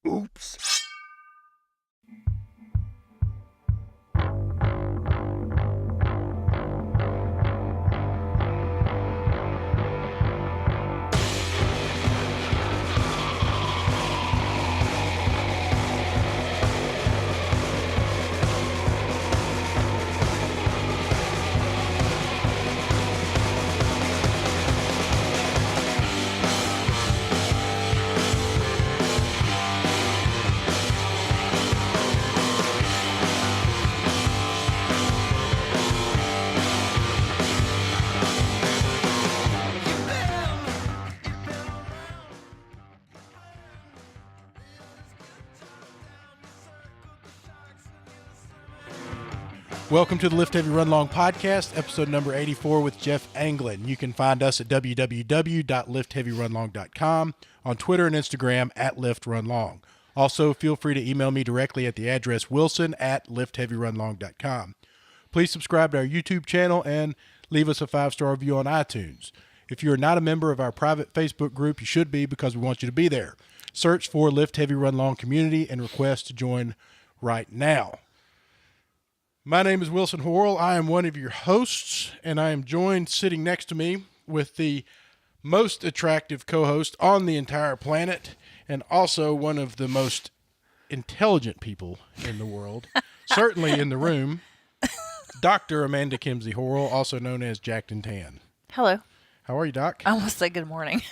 Oops. Welcome to the Lift Heavy Run Long podcast, episode number 84 with Jeff Anglin. You can find us at www.liftheavyrunlong.com, on Twitter and Instagram at liftrunlong. Also, feel free to email me directly at the address wilson@liftheavyrunlong.com. Please subscribe to our YouTube channel and leave us a 5-star review on iTunes. If you are not a member of our private Facebook group, you should be because we want you to be there. Search for Lift Heavy Run Long Community and request to join right now. My name is Wilson Horrell. I am one of your hosts, and I am joined sitting next to me with the most attractive co-host on the entire planet, and also one of the most intelligent people in the world, certainly in the room, Dr. Amanda Kimsey Horrell, also known as Jacked and Tan. Hello. How are you, Doc? I almost said good morning.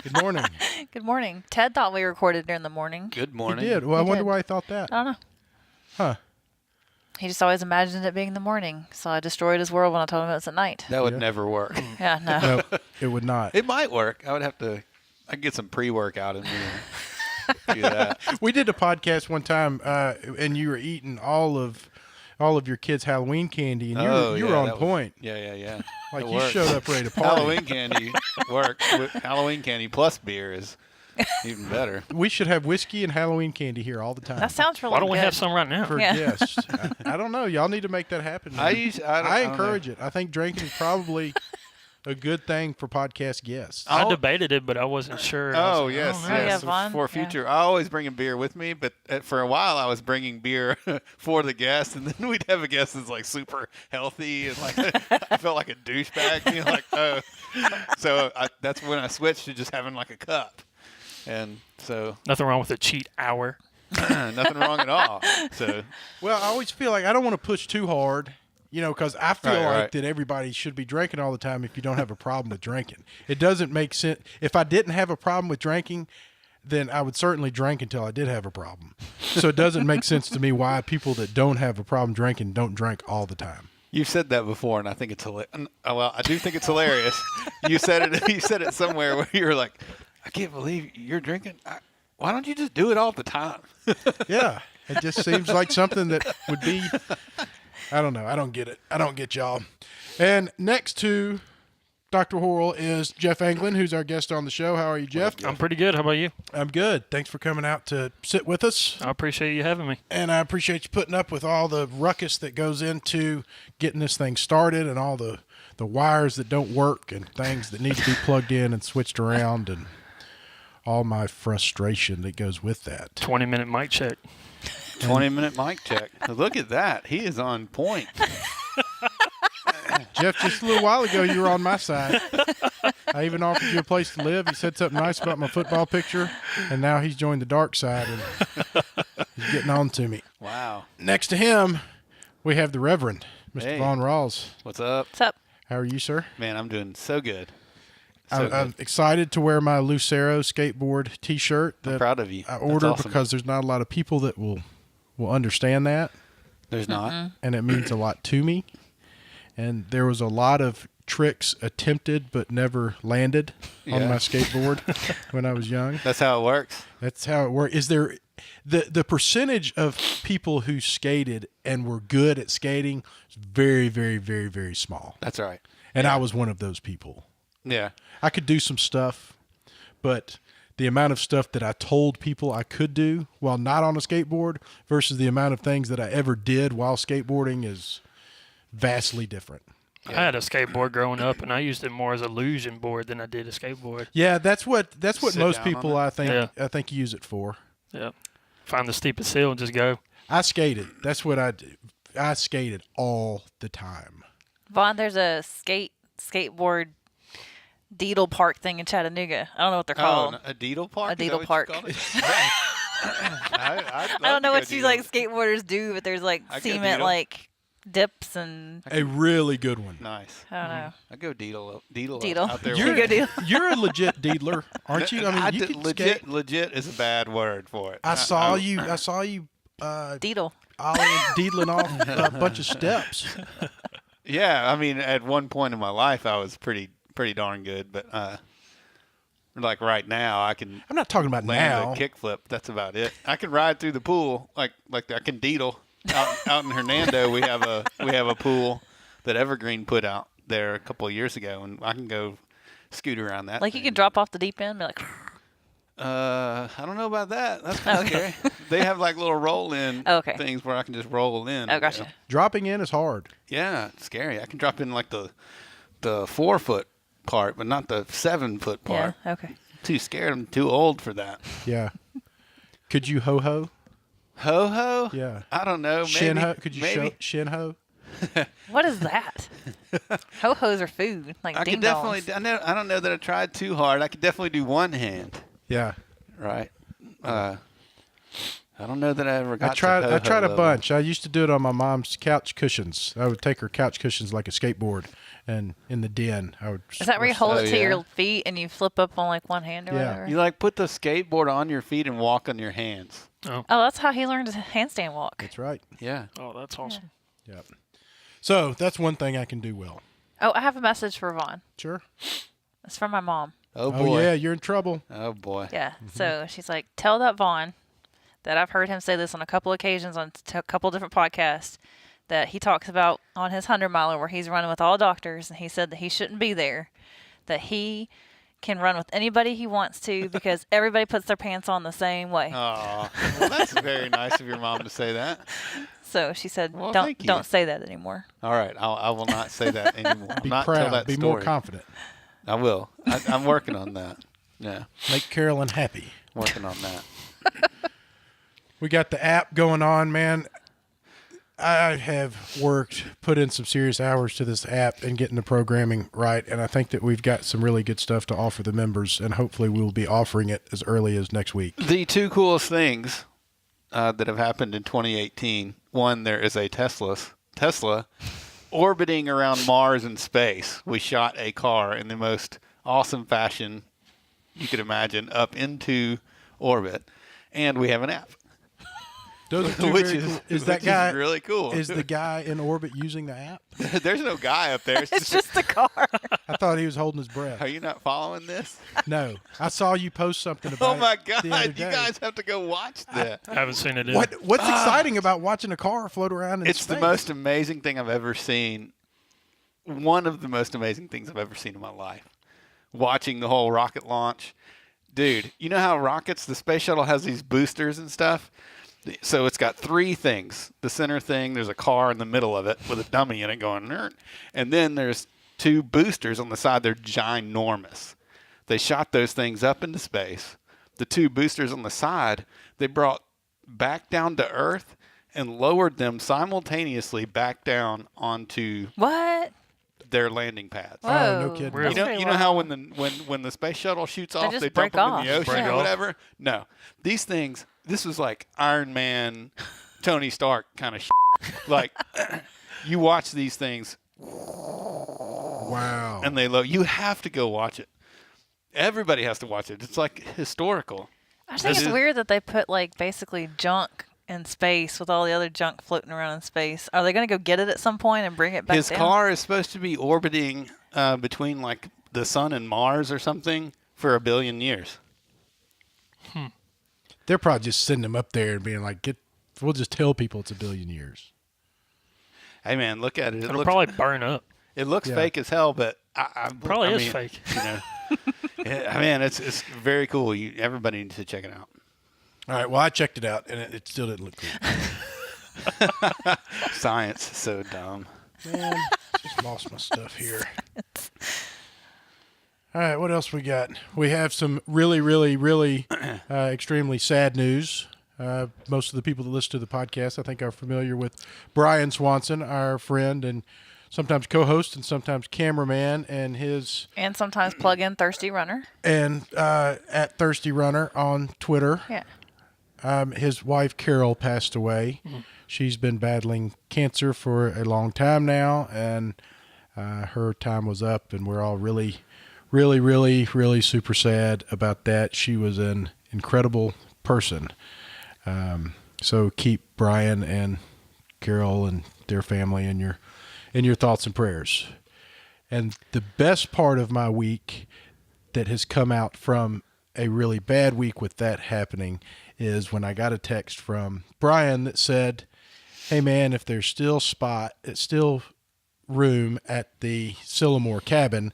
Good morning. Good morning. Ted thought we recorded during the morning. Good morning. He did. Well, I wonder why he thought that. I don't know. Huh. He just always imagined it being in the morning, so I destroyed his world when I told him it was at night. That would never work. Yeah, no. No, it would not. It might work. I could get some pre-workout in me and do that. We did a podcast one time, and you were eating all of your kids' Halloween candy, and you were on point. Yeah. Like It you works. showed up ready to party. Halloween candy works. Halloween candy plus beer is even better. We should have whiskey and Halloween candy here all the time. That sounds really Why don't good. we have some right now? For Yeah. guests. I don't know. Y'all need to make that happen. man. I don't encourage know. it. I think drinking is probably a good thing for podcast guests. I debated it, but I wasn't sure. I Oh was like, yes, I don't know. yeah, yes. fun. For future, I always bring a beer with me. But for a while, I was bringing beer for the guests, and then we'd have a guest that's like super healthy, and like I felt like a douchebag, So that's when I switched to just having like a cup, and so Nothing wrong with a cheat hour. nothing wrong at all. So Well, I always feel like I don't want to push too hard, because I feel Right. like that everybody should be drinking all the time if you don't have a problem with drinking. It doesn't make sense. If I didn't have a problem with drinking, then I would certainly drink until I did have a problem. So it doesn't make sense to me why people that don't have a problem drinking don't drink all the time. you've said that before, and I think it's hilarious. Well, I do think it's hilarious. You said it. You said it somewhere where you were like, "I can't believe you're drinking. Why don't you just do it all the time?" Yeah, it just seems like something that would be, I don't know. I don't get it. I don't get y'all. And next to Dr. Horrell is Jeff Anglin, who's our guest on the show. How are you, Jeff? I'm pretty good. How about you? I'm good. Thanks for coming out to sit with us. I appreciate you having me. And I appreciate you putting up with all the ruckus that goes into getting this thing started and all the wires that don't work and things that need to be plugged in and switched around and all my frustration that goes with that. 20-minute mic check. 20-minute mic check. Look at that. He is on point. Jeff, just a little while ago, you were on my side. I even offered you a place to live. He said something nice about my football picture, and now he's joined the dark side, and he's getting on to me. Wow. Next to him, we have the Reverend, Mr. Hey. Von Rawls. What's up? What's up? How are you, sir? Man, I'm doing so good. I'm excited to wear my Lucero skateboard T-shirt that I'm proud of you. I That's ordered awesome. because there's not a lot of people that will understand that, There's not. and it means a lot to me. And there was a lot of tricks attempted but never landed on Yeah. my skateboard when I was young. That's how it works. That's how it works. Is there the percentage of people who skated and were good at skating is very, very, very, very small. That's right. And I was one of those people. Yeah. I could do some stuff, but the amount of stuff that I told people I could do while not on a skateboard versus the amount of things that I ever did while skateboarding is vastly different. I had a skateboard growing up, and I used it more as a illusion board than I did a skateboard. Yeah, that's what Sit most down people on I think Yeah. I think use it for. Yeah. find the steepest hill and just go. I skated. That's what I do. I skated all the time. Vaughn, there's a skateboard Deedle Park thing in Chattanooga. I don't know what they're called. Oh, a Deedle Park? A Is that Deedle what you Park. call it? I I don't know what you like skateboarders do, but there's like I go cement Deedle. like dips and A really good one. Nice. I don't know. I go Deedle Deedle. out there. You go Deedle. You're a legit deedler, aren't you? I mean, you did- can legit. skate. Legit is a bad word for it. I saw you Deedle. ollie and deedling off a bunch of steps. Yeah, I mean, at one point in my life, I was pretty darn good, but like right now, I can I'm not talking about land now. a kickflip. That's about it. I can ride through the pool like I can deedle. Out in Hernando, we have a pool that Evergreen put out there a couple of years ago, and I can go scoot around that. Like you thing. can drop off the deep end and be like, I don't know about that. That's kind of Okay. scary. They have like little roll-in Okay. things where I can just roll in. oh, gotcha. Dropping in is hard. Yeah, it's scary. I can drop in like the 4-foot part, but not the 7-foot Yeah, part. okay. Too scared. I'm too old for that. Yeah. Could you ho-ho? Ho-ho? Yeah. I don't know. Maybe. Shin ho? Could you maybe. show shin ho? What is that? Ho-hos are food, like I ding could definitely. dongs. I don't know that I tried too hard. I could definitely do one hand. Yeah. Right. I don't know that I ever got. I tried to ho-ho a level. bunch. I used to do it on my mom's couch cushions. I would take her couch cushions like a skateboard, and in the den, I would. Is that where you hold Oh, it to yeah. your feet and you flip up on like one hand or Yeah. whatever? You like put the skateboard on your feet and walk on your hands. Oh, that's how he learned to handstand walk. That's right. Yeah. Oh, that's awesome. Yep. So that's one thing I can do well. Oh, I have a message for Vaughn. Sure. It's from my mom. Oh Oh boy. yeah, you're in trouble. Oh boy. Yeah. So she's like, tell that Vaughn that I've heard him say this on a couple occasions on a couple different podcasts that he talks about on his 100-miler where he's running with all doctors, and he said that he shouldn't be there, that he can run with anybody he wants to because everybody puts their pants on the same way. Oh, well, that's very nice of your mom to say that. So she said, Well, don't thank you. don't say that anymore. All right, I will not say that anymore. Be not tell proud. that Be story. more confident. I will. I'm working on that. Yeah, Make Carolyn happy. working on that. We got the app going on, man. I have put in some serious hours to this app and getting the programming right, and I think that we've got some really good stuff to offer the members, and hopefully we'll be offering it as early as next week. The two coolest things that have happened in 2018. One, there is a Tesla orbiting around Mars and space. We shot a car in the most awesome fashion you could imagine up into orbit, and we have an app. Those are two Which very is- cool. Is which that guy is really cool. Is the guy in orbit using the app? There's no guy up there. It's just the car. I thought he was holding his breath. Are you not following this? No, I saw you post something about Oh my it the other God! You day. guys have to go watch that. I haven't seen it yet. What's exciting about watching a car float around in It's space? the most amazing thing I've ever seen. One of the most amazing things I've ever seen in my life. Watching the whole rocket launch. Dude, you know how rockets, the space shuttle has these boosters and stuff? So it's got three things. The center thing, there's a car in the middle of it with a dummy in it going, nerd. And then there's two boosters on the side. They're ginormous. They shot those things up into space. The two boosters on the side, they brought back down to Earth and lowered them simultaneously back down onto What? their landing pads. Oh, no Whoa. kidding. Really? You know how when the space shuttle shoots off, just they break dump them off. in the ocean Break or off. whatever? No. These things, this was like Iron Man, Tony Stark kind of shit. Like, you watch these things Wow. and they you have to go watch it. Everybody has to watch it. It's like historical. I just think This it's is- weird that they put like basically junk in space with all the other junk floating around in space. Are they going to go get it at some point and bring it back His down? car is supposed to be orbiting between like the sun and Mars or something for 1 billion years. They're probably just sending them up there and being like, we'll just tell people it's 1 billion years. Hey man, look at it. It It'll looks, probably burn up. it looks Yeah. fake as hell, but I Probably is mean, fake. You know, man, it's very cool. Everybody needs to check it out. All right. Well, I checked it out, and it still didn't look cool. Science is so dumb. Man, just lost my stuff here. All right. What else we got? We have some really, really, really extremely sad news. Most of the people that listen to the podcast, I think, are familiar with Brian Swanson, our friend and sometimes co-host and sometimes cameraman, and sometimes plug in Thirsty Runner. And at Thirsty Runner on Twitter. Yeah. His wife Carol passed away. Mm-hmm. She's been battling cancer for a long time now, and her time was up, and we're all really, really, really, really super sad about that. She was an incredible person. So keep Brian and Carol and their family in your thoughts and prayers. And the best part of my week that has come out from a really bad week with that happening is when I got a text from Brian that said, "Hey man, if there's still room at the Sillamore cabin,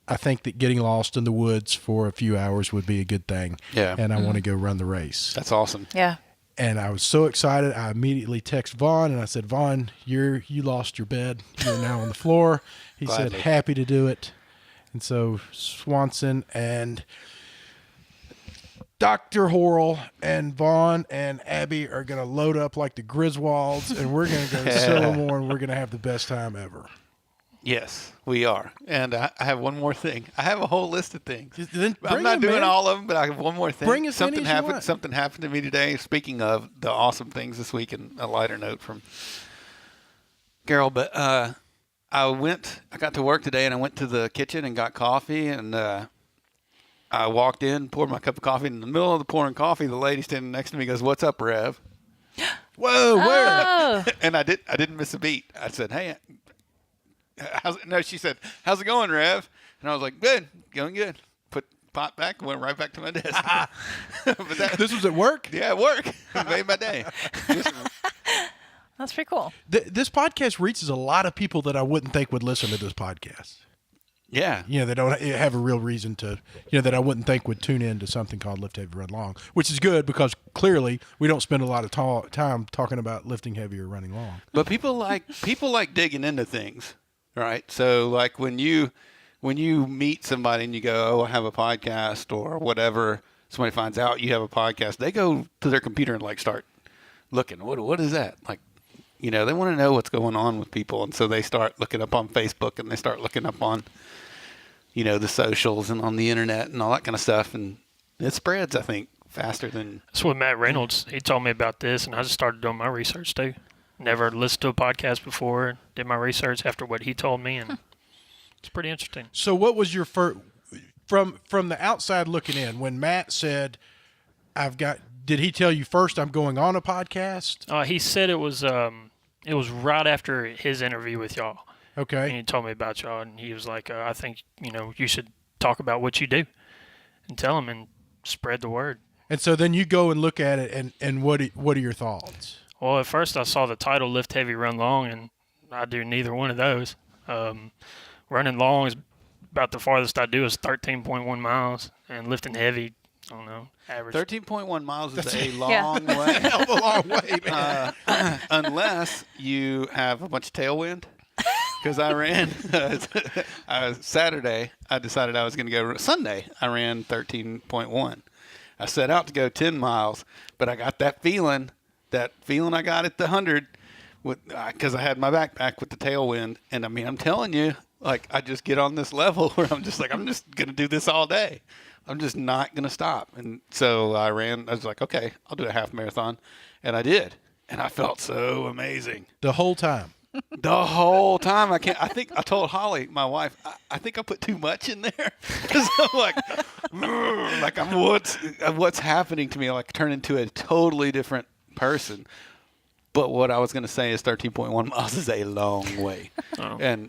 I think that getting lost in the woods for a few hours would be a good thing. Yeah. And I want to go run the race." That's awesome. Yeah. And I was so excited. I immediately texted Vaughn and I said, "Vaughn, you lost your bed. You're now on the floor." He Gladly. said, "Happy to do it." And so Swanson and Dr. Horrell and Vaughn and Abby are going to load up like the Griswolds, and we're going to go to Sillamore, and we're going to have the best time ever. Yes, we are. And I have one more thing. I have a whole list of things. Then I'm not doing all of them, but I have one more thing. Bring as many as you want. Something happened to me today. Speaking of the awesome things this week, and a lighter note from Carol, but I got to work today, and I went to the kitchen and got coffee, and I walked in, poured my cup of coffee. In the middle of the pouring coffee, the lady standing next to me goes, "What's up, Rev?" Whoa, where? Oh. And I didn't miss a beat. I said, "Hey." She said, "How's it going, Rev?" And I was like, "Good, going good." Put pot back, went right back to my desk. But This was at work? yeah, at work. It made my day. That's pretty cool. This podcast reaches a lot of people that I wouldn't think would listen to this podcast. Yeah. They don't have a real reason to, that I wouldn't think would tune in to something called Lift Heavy, Run Long, which is good because clearly we don't spend a lot of time talking about lifting heavy or running long. But people like digging into things, right? So like when you meet somebody and you go, "Oh, I have a podcast," or whatever, somebody finds out you have a podcast, they go to their computer and like start looking. What is that? Like, they want to know what's going on with people, and so they start looking up on Facebook and they start looking up on the socials and on the internet and all that kind of stuff, and it spreads, I think, faster than. That's what Matt Reynolds, he told me about this, and I just started doing my research too. Never listened to a podcast before, did my research after what he told me, and it's pretty interesting. So what was your first, from the outside looking in, when Matt said, did he tell you first, "I'm going on a podcast"? He said it was right after his interview with y'all. Okay. And he told me about y'all, and he was like, "I think you should talk about what you do, and tell them and spread the word." And so then you go and look at it, and what are your thoughts? Well, at first I saw the title "Lift Heavy, Run Long," and I do neither one of those. Running long is about the farthest I do is 13.1 miles, and lifting heavy, I don't know, average. 13.1 miles is a long way. A long way, man. Unless you have a bunch of tailwind. Because I ran Saturday, I decided I was going to go. Sunday, I ran 13.1. I set out to go 10 miles, but I got that feeling I got at the 100 because I had my backpack with the tailwind. And I mean, I'm telling you, like, I just get on this level where I'm just going to do this all day. I'm just not going to stop. And so I was like, okay, I'll do a half marathon. And I did. And I felt so amazing. The whole time. The whole time. I think I told Holly, my wife, I think I put too much in there. Because I'm what's happening to me? Like, turn into a totally different person. But what I was going to say is 13.1 miles is a long way. Oh. And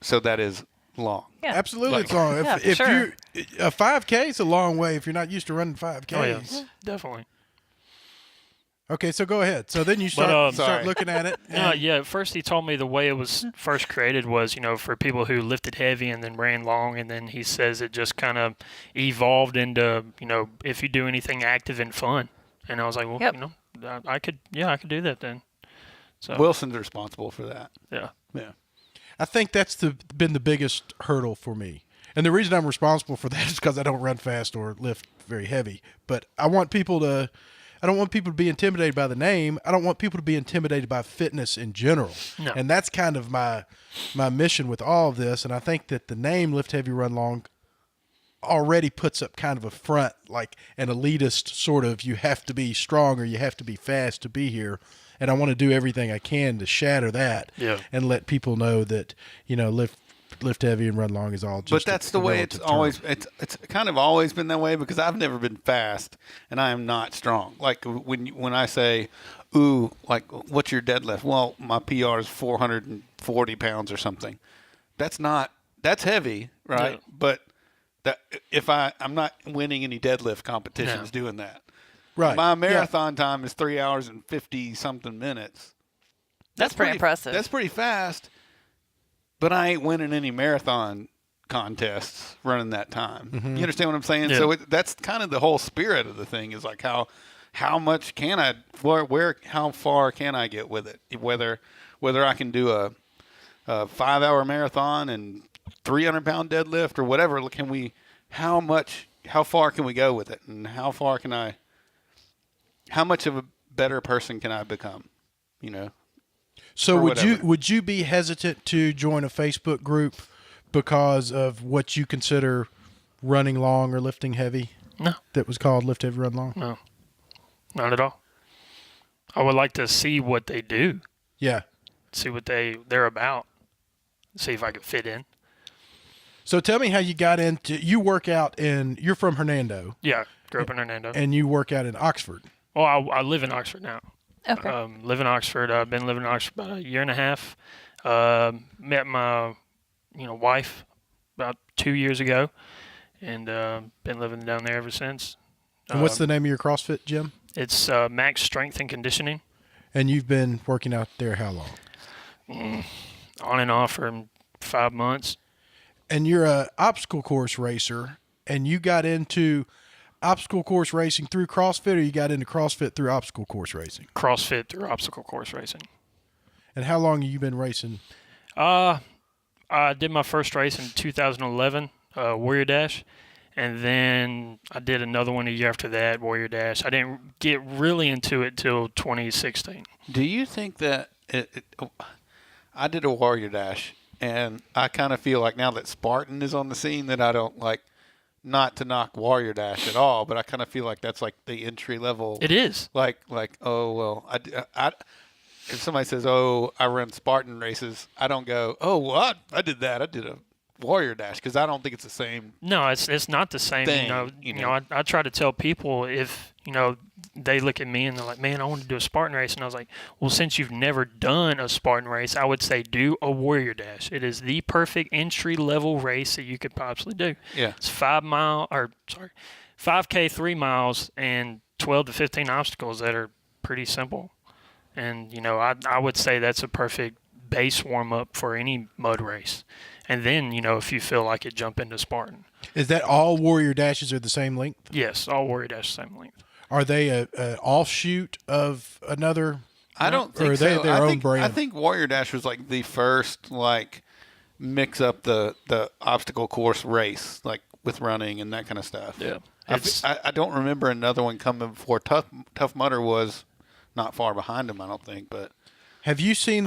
so that is long. Yeah. Absolutely, it's long. If sure. a 5K is a long way if you're not used to running 5Ks. Oh, yeah, definitely. Okay, so go ahead. So then you start Sorry. looking at it. Yeah, at first he told me the way it was first created was, for people who lifted heavy and then ran long, and then he says it just kind of evolved into, if you do anything active and fun. And I was like, well, Yep. I could do that then. So Wilson's responsible for that. yeah. Yeah. I think that's been the biggest hurdle for me. And the reason I'm responsible for that is because I don't run fast or lift very heavy. But I want people to I don't want people to be intimidated by the name. I don't want people to be intimidated by fitness in general. No. And that's kind of my mission with all of this. And I think that the name Lift Heavy Run Long already puts up kind of a front, like an elitist sort of, you have to be strong or you have to be fast to be here. And I want to do everything I can to shatter that and let people know that, lift heavy and run long is all just. But that's the way it's always. It's kind of always been that way because I've never been fast and I am not strong. Like when I say, "Ooh, like what's your deadlift?" Well, my PR is 440 pounds or something. That's heavy, right? Yeah. But that if I'm not winning any deadlift competitions doing that. Right. My marathon time is 3 hours and 50 something minutes. That's pretty impressive. That's pretty fast. But I ain't winning any marathon contests running that time. Mm-hmm. You understand what I'm saying? Yeah. So that's kind of the whole spirit of the thing is like how much can I, how far can I get with it? Whether I can do a 5-hour marathon and 300-pound deadlift or whatever, how far can we go with it? And how much of a better person can I become? So whatever. would you be hesitant to join a Facebook group because of what you consider running long or lifting heavy? No. That was called Lift Heavy Run Long? No, not at all. I would like to see what they do, Yeah. see what they're about, see if I could fit in. So tell me how you got you work out you're from Hernando. Yeah, grew up in Hernando. And you work out in Oxford. Well, I live in Oxford now. Okay. Live in Oxford. I've been living in Oxford about a year and a half. Met my, wife about 2 years ago, and been living down there ever since. And what's the name of your CrossFit gym? It's Maxx Strength and Conditioning. And you've been working out there how long? On and off for 5 months. And you're a obstacle course racer, and you got into obstacle course racing through CrossFit, or you got into CrossFit through obstacle course racing? CrossFit through obstacle course racing. And how long have you been racing? I did my first race in 2011, Warrior Dash, and then I did another one a year after that, Warrior Dash. I didn't get really into it till 2016. Do you think that I did a Warrior Dash, and I kind of feel like now that Spartan is on the scene that I don't like, not to knock Warrior Dash at all, but I kind of feel like that's like the entry level. It is. Like oh, well, I if somebody says, oh, I run Spartan races, I don't go, oh, well, I did that. I did a Warrior Dash because I don't think it's the same. No, it's not the same. Thing, I try to tell people if, they look at me and they're like, man, I want to do a Spartan race. And I was like, well, since you've never done a Spartan race, I would say do a Warrior Dash. It is the perfect entry-level race that you could possibly do. Yeah. It's 5K, 3 miles, and 12 to 15 obstacles that are pretty simple. And, I would say that's a perfect base warm-up for any mud race. And then, if you feel like it, jump into Spartan. Is that all Warrior Dashes are the same length? Yes, all Warrior Dash same length. Are they an offshoot of another? I don't think or are they so. their own brand? I think Warrior Dash was like the first mix up the obstacle course race with running and that kind of stuff. Yeah. I don't remember another one coming before. Tough Mudder was not far behind him, I don't think. But have you seen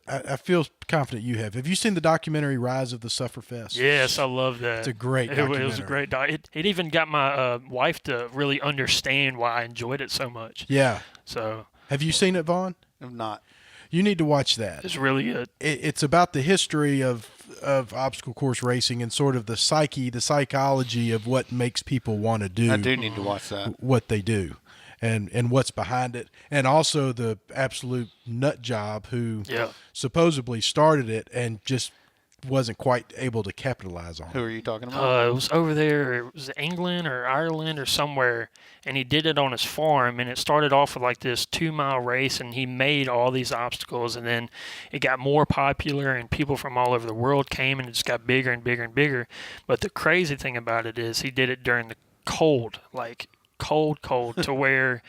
I feel confident you have. Have you seen the documentary Rise of the Sufferfest? Yes, I love that. It's a great documentary. It was a great it even got my wife to really understand why I enjoyed it so much. Yeah. So have you seen it, Vaughn? if not, You need to watch that. it's really good. It's about the history of obstacle course racing and sort of the psychology of what makes people want to do. I do need to watch that. What they do. And what's behind it, and also the absolute nut job who supposedly started it and just wasn't quite able to capitalize on Who it. are you talking about? It was over there. It was Anglin or Ireland or somewhere, and he did it on his farm. And it started off with like this 2-mile race, and he made all these obstacles. And then it got more popular, and people from all over the world came, and it just got bigger and bigger and bigger. But the crazy thing about it is he did it during the cold, cold to where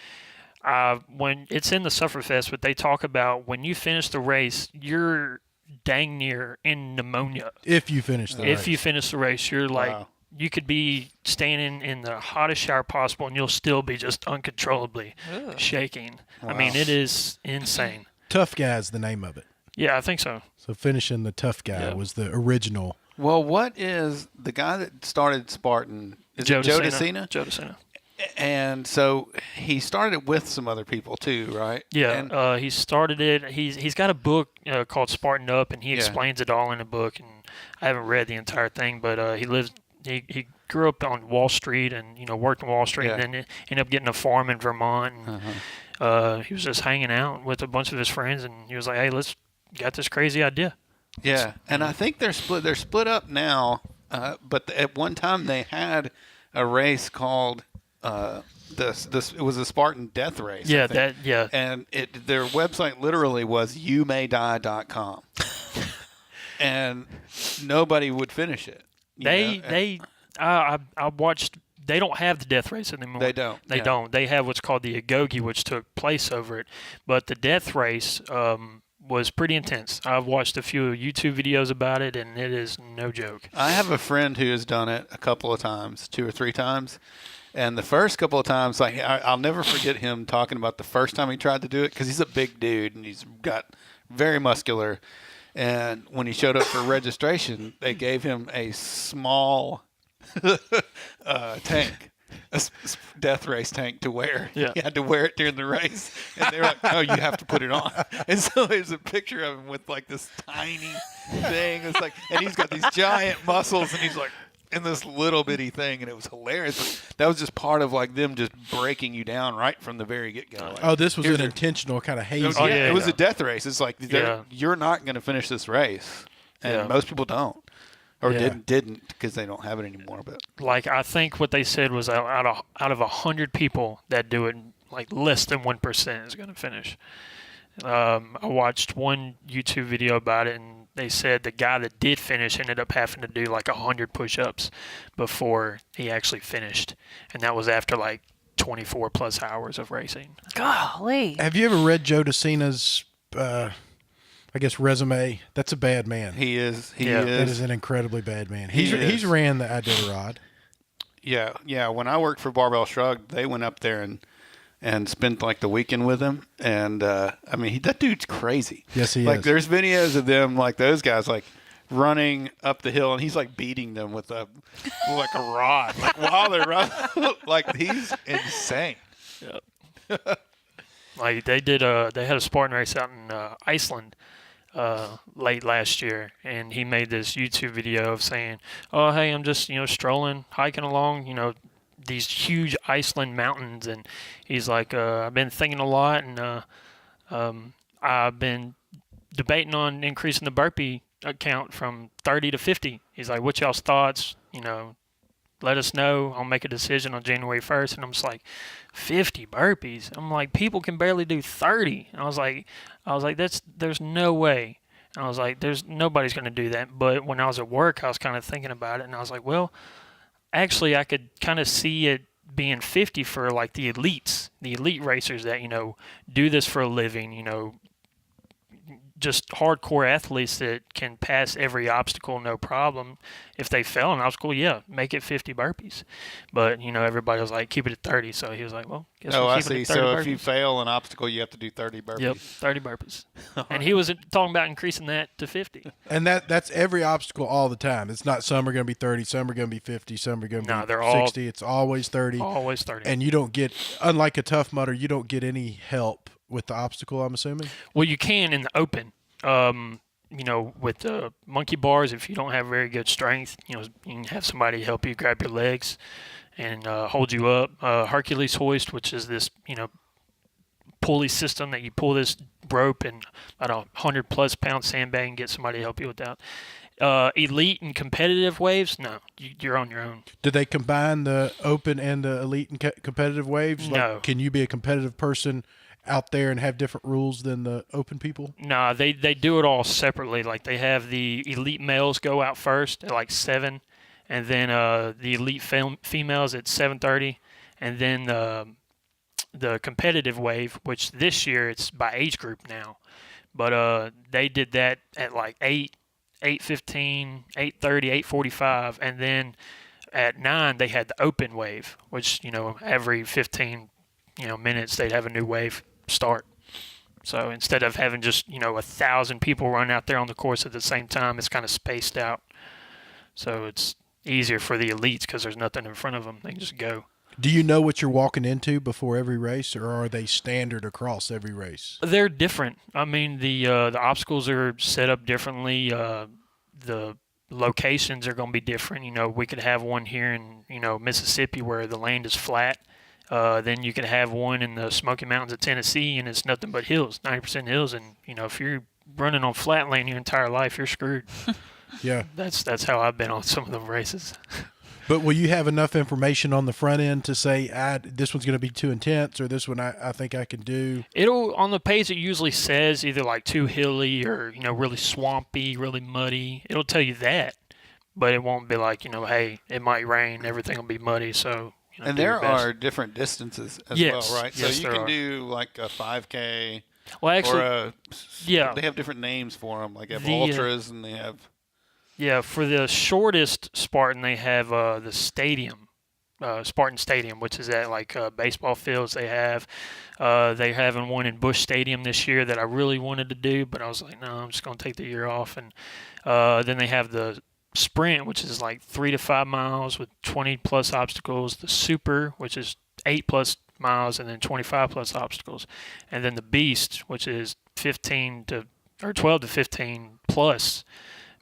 when it's in the Sufferfest, but they talk about when you finish the race, you're dang near in pneumonia. If you finish the race. If you finish the race, you're like Wow. you could be standing in the hottest shower possible, and you'll still be just uncontrollably shaking. Wow. I mean, it is insane. Tough Guy is the name of it. Yeah, I think so. So finishing the Tough Guy was the original. Well, what is the guy that started Spartan? Is it Joe DeCina? Joe DeCina. And so he started it with some other people too, right? Yeah, And, he started it. He's got a book called Spartan Up, and he explains it all in a book. And I haven't read the entire thing, but he grew up on Wall Street and worked on Wall Street, and then ended up getting a farm in Vermont. And, he was just hanging out with a bunch of his friends, and he was like, "Hey, let's got this crazy idea." yeah, and I think they're split. They're split up now, but at one time they had a race called. It was a Spartan death race. Yeah, And their website literally was youmaydie.com. And nobody would finish it. I watched. They don't have the death race anymore. They don't. They don't. They have what's called the Agoge, which took place over it. But the death race was pretty intense. I've watched a few YouTube videos about it, and it is no joke. I have a friend who has done it a couple of times, 2 or 3 times. And the first couple of times, like I'll never forget him talking about the first time he tried to do it, because he's a big dude and he's got very muscular. And when he showed up for registration, they gave him a small tank, a death race tank to wear. Yeah. He had to wear it during the race, and they were like, "No, you have to put it on." And so there's a picture of him with like this tiny thing. It's like, and he's got these giant muscles, and he's like. In this little bitty thing, and it was hilarious. But that was just part of like them just breaking you down right from the very get go. Like, This was an intentional kind of hazy. it was a death race. It's like you're not going to finish this race, and most people don't, or didn't because they don't have it anymore. But like I think what they said was out of 100 people that do it, like less than 1% is going to finish. I watched one YouTube video about it, and they said the guy that did finish ended up having to do like 100 push-ups before he actually finished, and that was after like 24 plus hours of racing. Golly. Have you ever read Joe DeCina's, resume? That's a bad man. he is. That is an incredibly bad man. He's ran the Iditarod. Yeah. When I worked for Barbell Shrug, they went up there and spent like the weekend with him, and that dude's crazy. Yes, he is. Like there's videos of them, like those guys, like running up the hill, and he's like beating them with a rod, like while they're running. Like he's insane. Yep. Like they had a Spartan race out in Iceland late last year, and he made this YouTube video of saying, "Oh, hey, I'm just strolling, hiking along, these huge Iceland mountains," and he's like, "I've been thinking a lot, and I've been debating on increasing the burpee count from 30 to 50. He's like, "What y'all's thoughts? Let us know. I'll make a decision on January 1st." And I'm just like, 50 burpees? I'm like, people can barely do 30. And I was like, there's no way. And I was like, nobody's going to do that. But when I was at work, I was kind of thinking about it, and I was like, well, actually, I could kind of see it being 50 for like the elites, the elite racers that, do this for a living, just hardcore athletes that can pass every obstacle no problem. If they fail an obstacle, make it 50 burpees. But, everybody was like, keep it at 30. So he was like, well, guess we'll keep it at 30 So burpees. if you fail an obstacle, you have to do 30 burpees. Yep, 30 burpees. And he was talking about increasing that to 50. And that's every obstacle all the time. It's not some are going to be 30, some are going to be 50, some are going to be they're 60. It's always 30. Always 30. And you don't get, unlike a Tough Mudder, you don't get any help with the obstacle, I'm assuming? Well, you can in the open. With the monkey bars, if you don't have very good strength, you can have somebody help you grab your legs and hold you up. Hercules hoist, which is this, pulley system that you pull this rope and about 100+ pound sandbag and get somebody to help you with that. Elite and competitive waves, no, you're on your own. Do they combine the open and the elite and competitive waves? No. Can you be a competitive person out there and have different rules than the open people? No, they do it all separately. Like they have the elite males go out first at like 7, and then the elite females at 7:30, and then the competitive wave, which this year it's by age group now, but they did that at like 8, 8:15, 8:30, 8:45, and then at 9 they had the open wave, which every 15 minutes they'd have a new wave start. So instead of having just 1,000 people run out there on the course at the same time, it's kind of spaced out. So it's easier for the elites because there's nothing in front of them. They can just go. Do you know what you're walking into before every race, or are they standard across every race? They're different. I mean, the obstacles are set up differently. The locations are going to be different. We could have one here in Mississippi where the land is flat. Then you could have one in the Smoky Mountains of Tennessee, and it's nothing but hills, 90% hills. And if you're running on flat land your entire life, you're screwed. Yeah, that's how I've been on some of the races. But will you have enough information on the front end to say, this one's going to be too intense, or this one I think I can do? It'll, on the page, it usually says either like too hilly or, really swampy, really muddy. It'll tell you that, but it won't be like, hey, it might rain, everything will be muddy, so. And there are different distances as well, right? Yes, so you can do like a 5K. Well, actually, or they have different names for them. Like they have ultras, and they have. Yeah, for the shortest Spartan, they have the stadium, Spartan Stadium, which is at like baseball fields. They're having one in Busch Stadium this year that I really wanted to do, but I was like, no, I'm just going to take the year off. And then they have the sprint, which is like 3 to 5 miles with 20 plus obstacles. The super, which is 8 plus miles and then 25 plus obstacles, and then the beast, which is 12 to 15 plus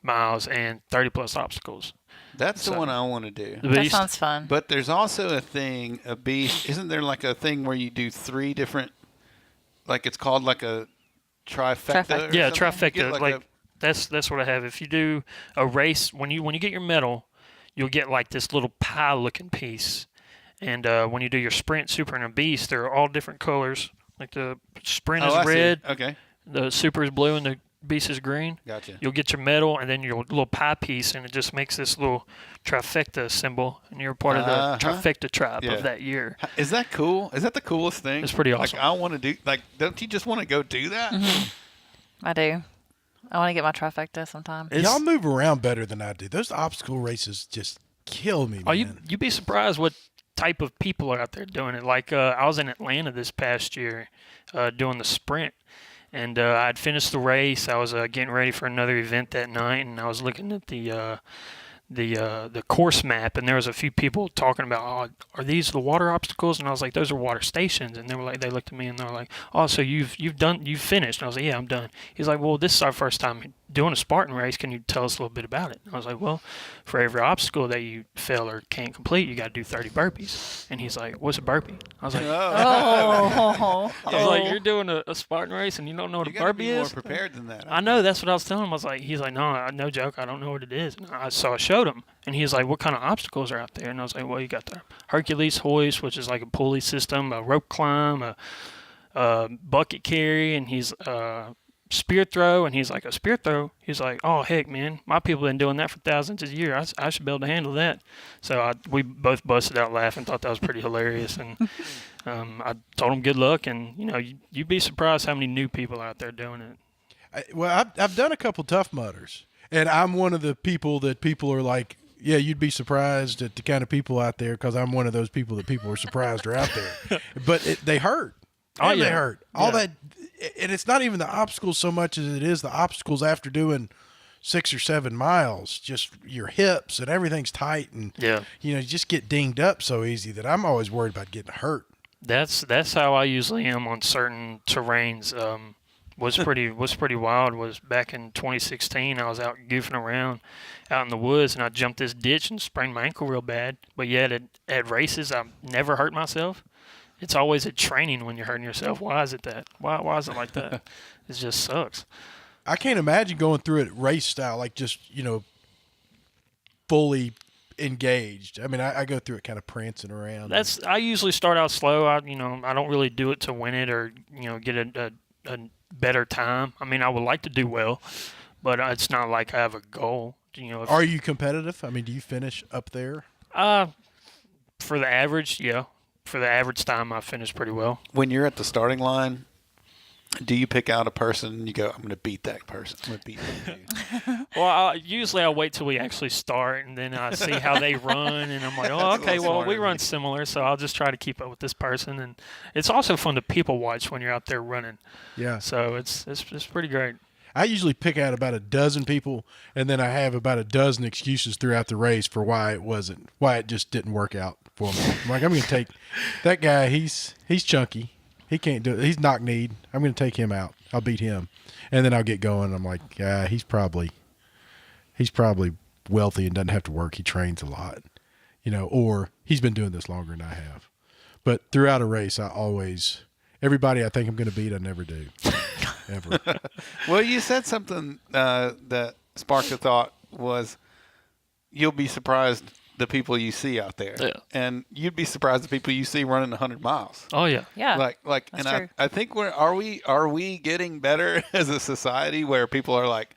miles and 30 plus obstacles. That's the one I want to do. That sounds fun. But there's also a beast. Isn't there like a thing where you do 3 different, like it's called like a trifecta? Yeah, something? trifecta. That's what I have. If you do a race, when you get your medal, you'll get like this little pie-looking piece. And when you do your sprint, super, and a beast, they're all different colors. Like the sprint is red. Okay. The super is blue, and the beast is green. Gotcha. You'll get your medal and then your little pie piece, and it just makes this little trifecta symbol, and you're part of the trifecta tribe of that year. Is that cool? Is that the coolest thing? It's pretty awesome. Like I want to do. Like, don't you just want to go do that? Mm-hmm. I do. I want to get my trifecta sometime. Y'all move around better than I do. Those obstacle races just kill me, man. You'd be surprised what type of people are out there doing it. Like I was in Atlanta this past year doing the sprint. And I'd finished the race. I was getting ready for another event that night, and I was looking at the course map, and there was a few people talking about, oh, are these the water obstacles? And I was like, those are water stations. And they looked at me and they were like, oh, so you've finished? And I was like, yeah, I'm done. He's like, well, this is our first time doing a Spartan race. Can you tell us a little bit about it? And I was like, well, for every obstacle that you fail or can't complete, you got to do 30 burpees. And he's like, what's a burpee? I was like, oh. I was like, you're doing a Spartan race and you don't know what a burpee is? More prepared than that. I know. That's what I was telling him. He's like, no joke. I don't know what it is. And I showed him, and he's like, what kind of obstacles are out there? And I was like, well, you got the Hercules hoist, which is like a pulley system, a rope climb, a bucket carry, and he's spear throw. And he's like, a spear throw? He's like, oh, heck, man, my people have been doing that for thousands of years. I should be able to handle that. So we both busted out laughing, thought that was pretty hilarious. And I told him good luck, and you'd be surprised how many new people are out there doing it. I've done a couple Tough Mudders, and I'm one of the people that people are like, yeah, you'd be surprised at the kind of people out there, because I'm one of those people that people are surprised are out there. But they hurt. Oh, yeah. They hurt. All that, and it's not even the obstacles so much as it is the obstacles after doing 6 or 7 miles. Just your hips and everything's tight, and you just get dinged up so easy that I'm always worried about getting hurt. That's how I usually am on certain terrains. Was pretty wild. Was back in 2016. I was out goofing around out in the woods, and I jumped this ditch and sprained my ankle real bad. But yet at races, I've never hurt myself. It's always at training when you're hurting yourself. Why is it that? Why is it like that? It just sucks. I can't imagine going through it race style, like just fully engaged. I mean, I go through it kind of prancing around. I usually start out slow. I don't really do it to win it or get a better time. I mean, I would like to do well, but it's not like I have a goal. Are you competitive? I mean, do you finish up there? For the average, yeah. For the average time, I finish pretty well. When you're at the starting line, do you pick out a person and you go, I'm going to beat that person? I'm going to beat that Well, usually I wait till we actually start, and then I see how they run, and I'm like, oh, That's a okay, little well, smarter we than run me. similar, so I'll just try to keep up with this person. And it's also fun to people watch when you're out there running. Yeah. So it's pretty great. I usually pick out about a dozen people, and then I have about a dozen excuses throughout the race for why it just didn't work out for me. I'm like, I'm going to take that guy. He's chunky. He can't do it. He's knock-kneed. I'm going to take him out. I'll beat him, and then I'll get going. I'm like, he's probably wealthy and doesn't have to work. He trains a lot, or he's been doing this longer than I have. But throughout a race, everybody I think I'm going to beat, I never do. Ever. Well, you said something that sparked a thought was you'll be surprised the people you see out there. Yeah. And you'd be surprised the people you see running 100 miles. Oh, yeah. Yeah. Like, that's and true. I think are we getting better as a society where people are like,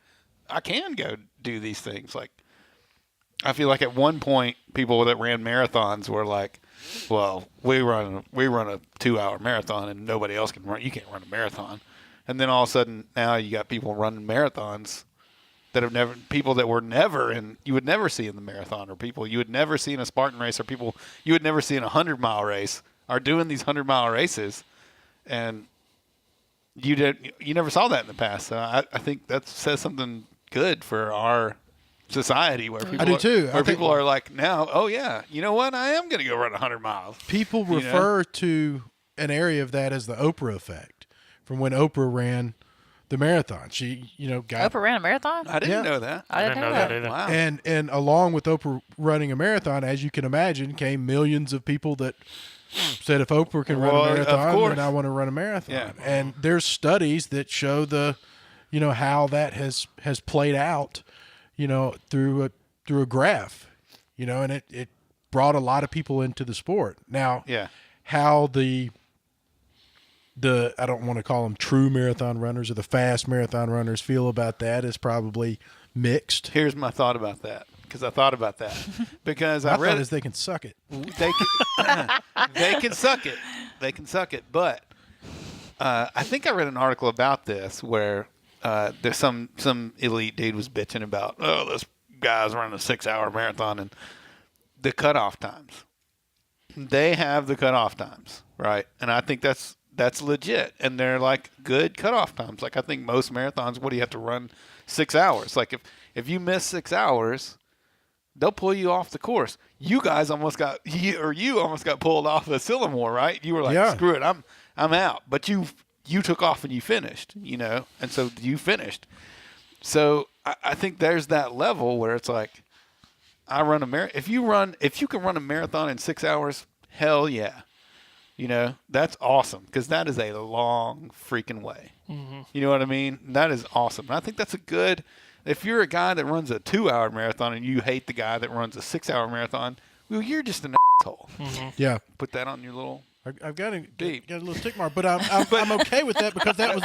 I can go do these things. Like, I feel like at one point people that ran marathons were like, well, we run a 2-hour marathon and nobody else can run. You can't run a marathon. And then all of a sudden now you got people running marathons that you would never see in the marathon, or people you would never see in a Spartan race, or people you would never see in a 100-mile race are doing these 100-mile races. And you never saw that in the past. So I think that says something good for our society where people I do too. Where people are like, now, oh yeah, you know what? I am going to go run 100 miles. People refer to an area of that as the Oprah effect, from when Oprah ran the marathon. She, got Oprah ran a marathon? I didn't know that. I didn't know that that. either. Wow. and along with Oprah running a marathon, as you can imagine, came millions of people that said, if Oprah can run Well, a of marathon, course. then I want to run a marathon. Yeah. And there's studies that show how that has played out, through a graph, and it brought a lot of people into the sport. Now, Yeah. how the I don't want to call them true marathon runners or the fast marathon runners feel about that is probably mixed. Here's my thought about that, because I thought about that. Because My I read thought is they can suck it. they can suck it. They can suck it. But I think I read an article about this where there's some elite dude was bitching about, this guy's running a 6-hour marathon and the cutoff times. They have the cutoff times, right? And I think that's legit. And they're like good cutoff times. Like I think most marathons, what do you have to run 6 hours? Like if you miss 6 hours, they'll pull you off the course. You guys almost got pulled off of Sillamore, right? You were like, Yeah. screw it, I'm out. But you took off and you finished, and so you finished. So I think there's that level where it's like, I run a marathon. If you can run a marathon in 6 hours, hell yeah. That's awesome, because that is a long freaking way. Mm-hmm. You know what I mean? That is awesome. And I think that's if you're a guy that runs a 2-hour marathon and you hate the guy that runs a 6-hour marathon, well, you're just an asshole. Mm-hmm. Yeah. Put that on your little... I've got a Deep. little tick mark, but I'm okay with that, because that was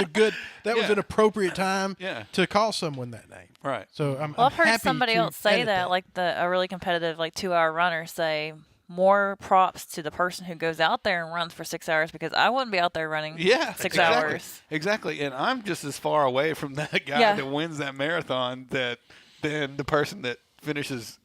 was an appropriate time to call someone that name. Right. So I'm Well, I've heard happy somebody to else say edit that, like a really competitive, 2-hour runner, say more props to the person who goes out there and runs for 6 hours, because I wouldn't be out there running 6 exactly. hours. Exactly. And I'm just as far away from that guy Yeah. that wins that marathon than the person that finishes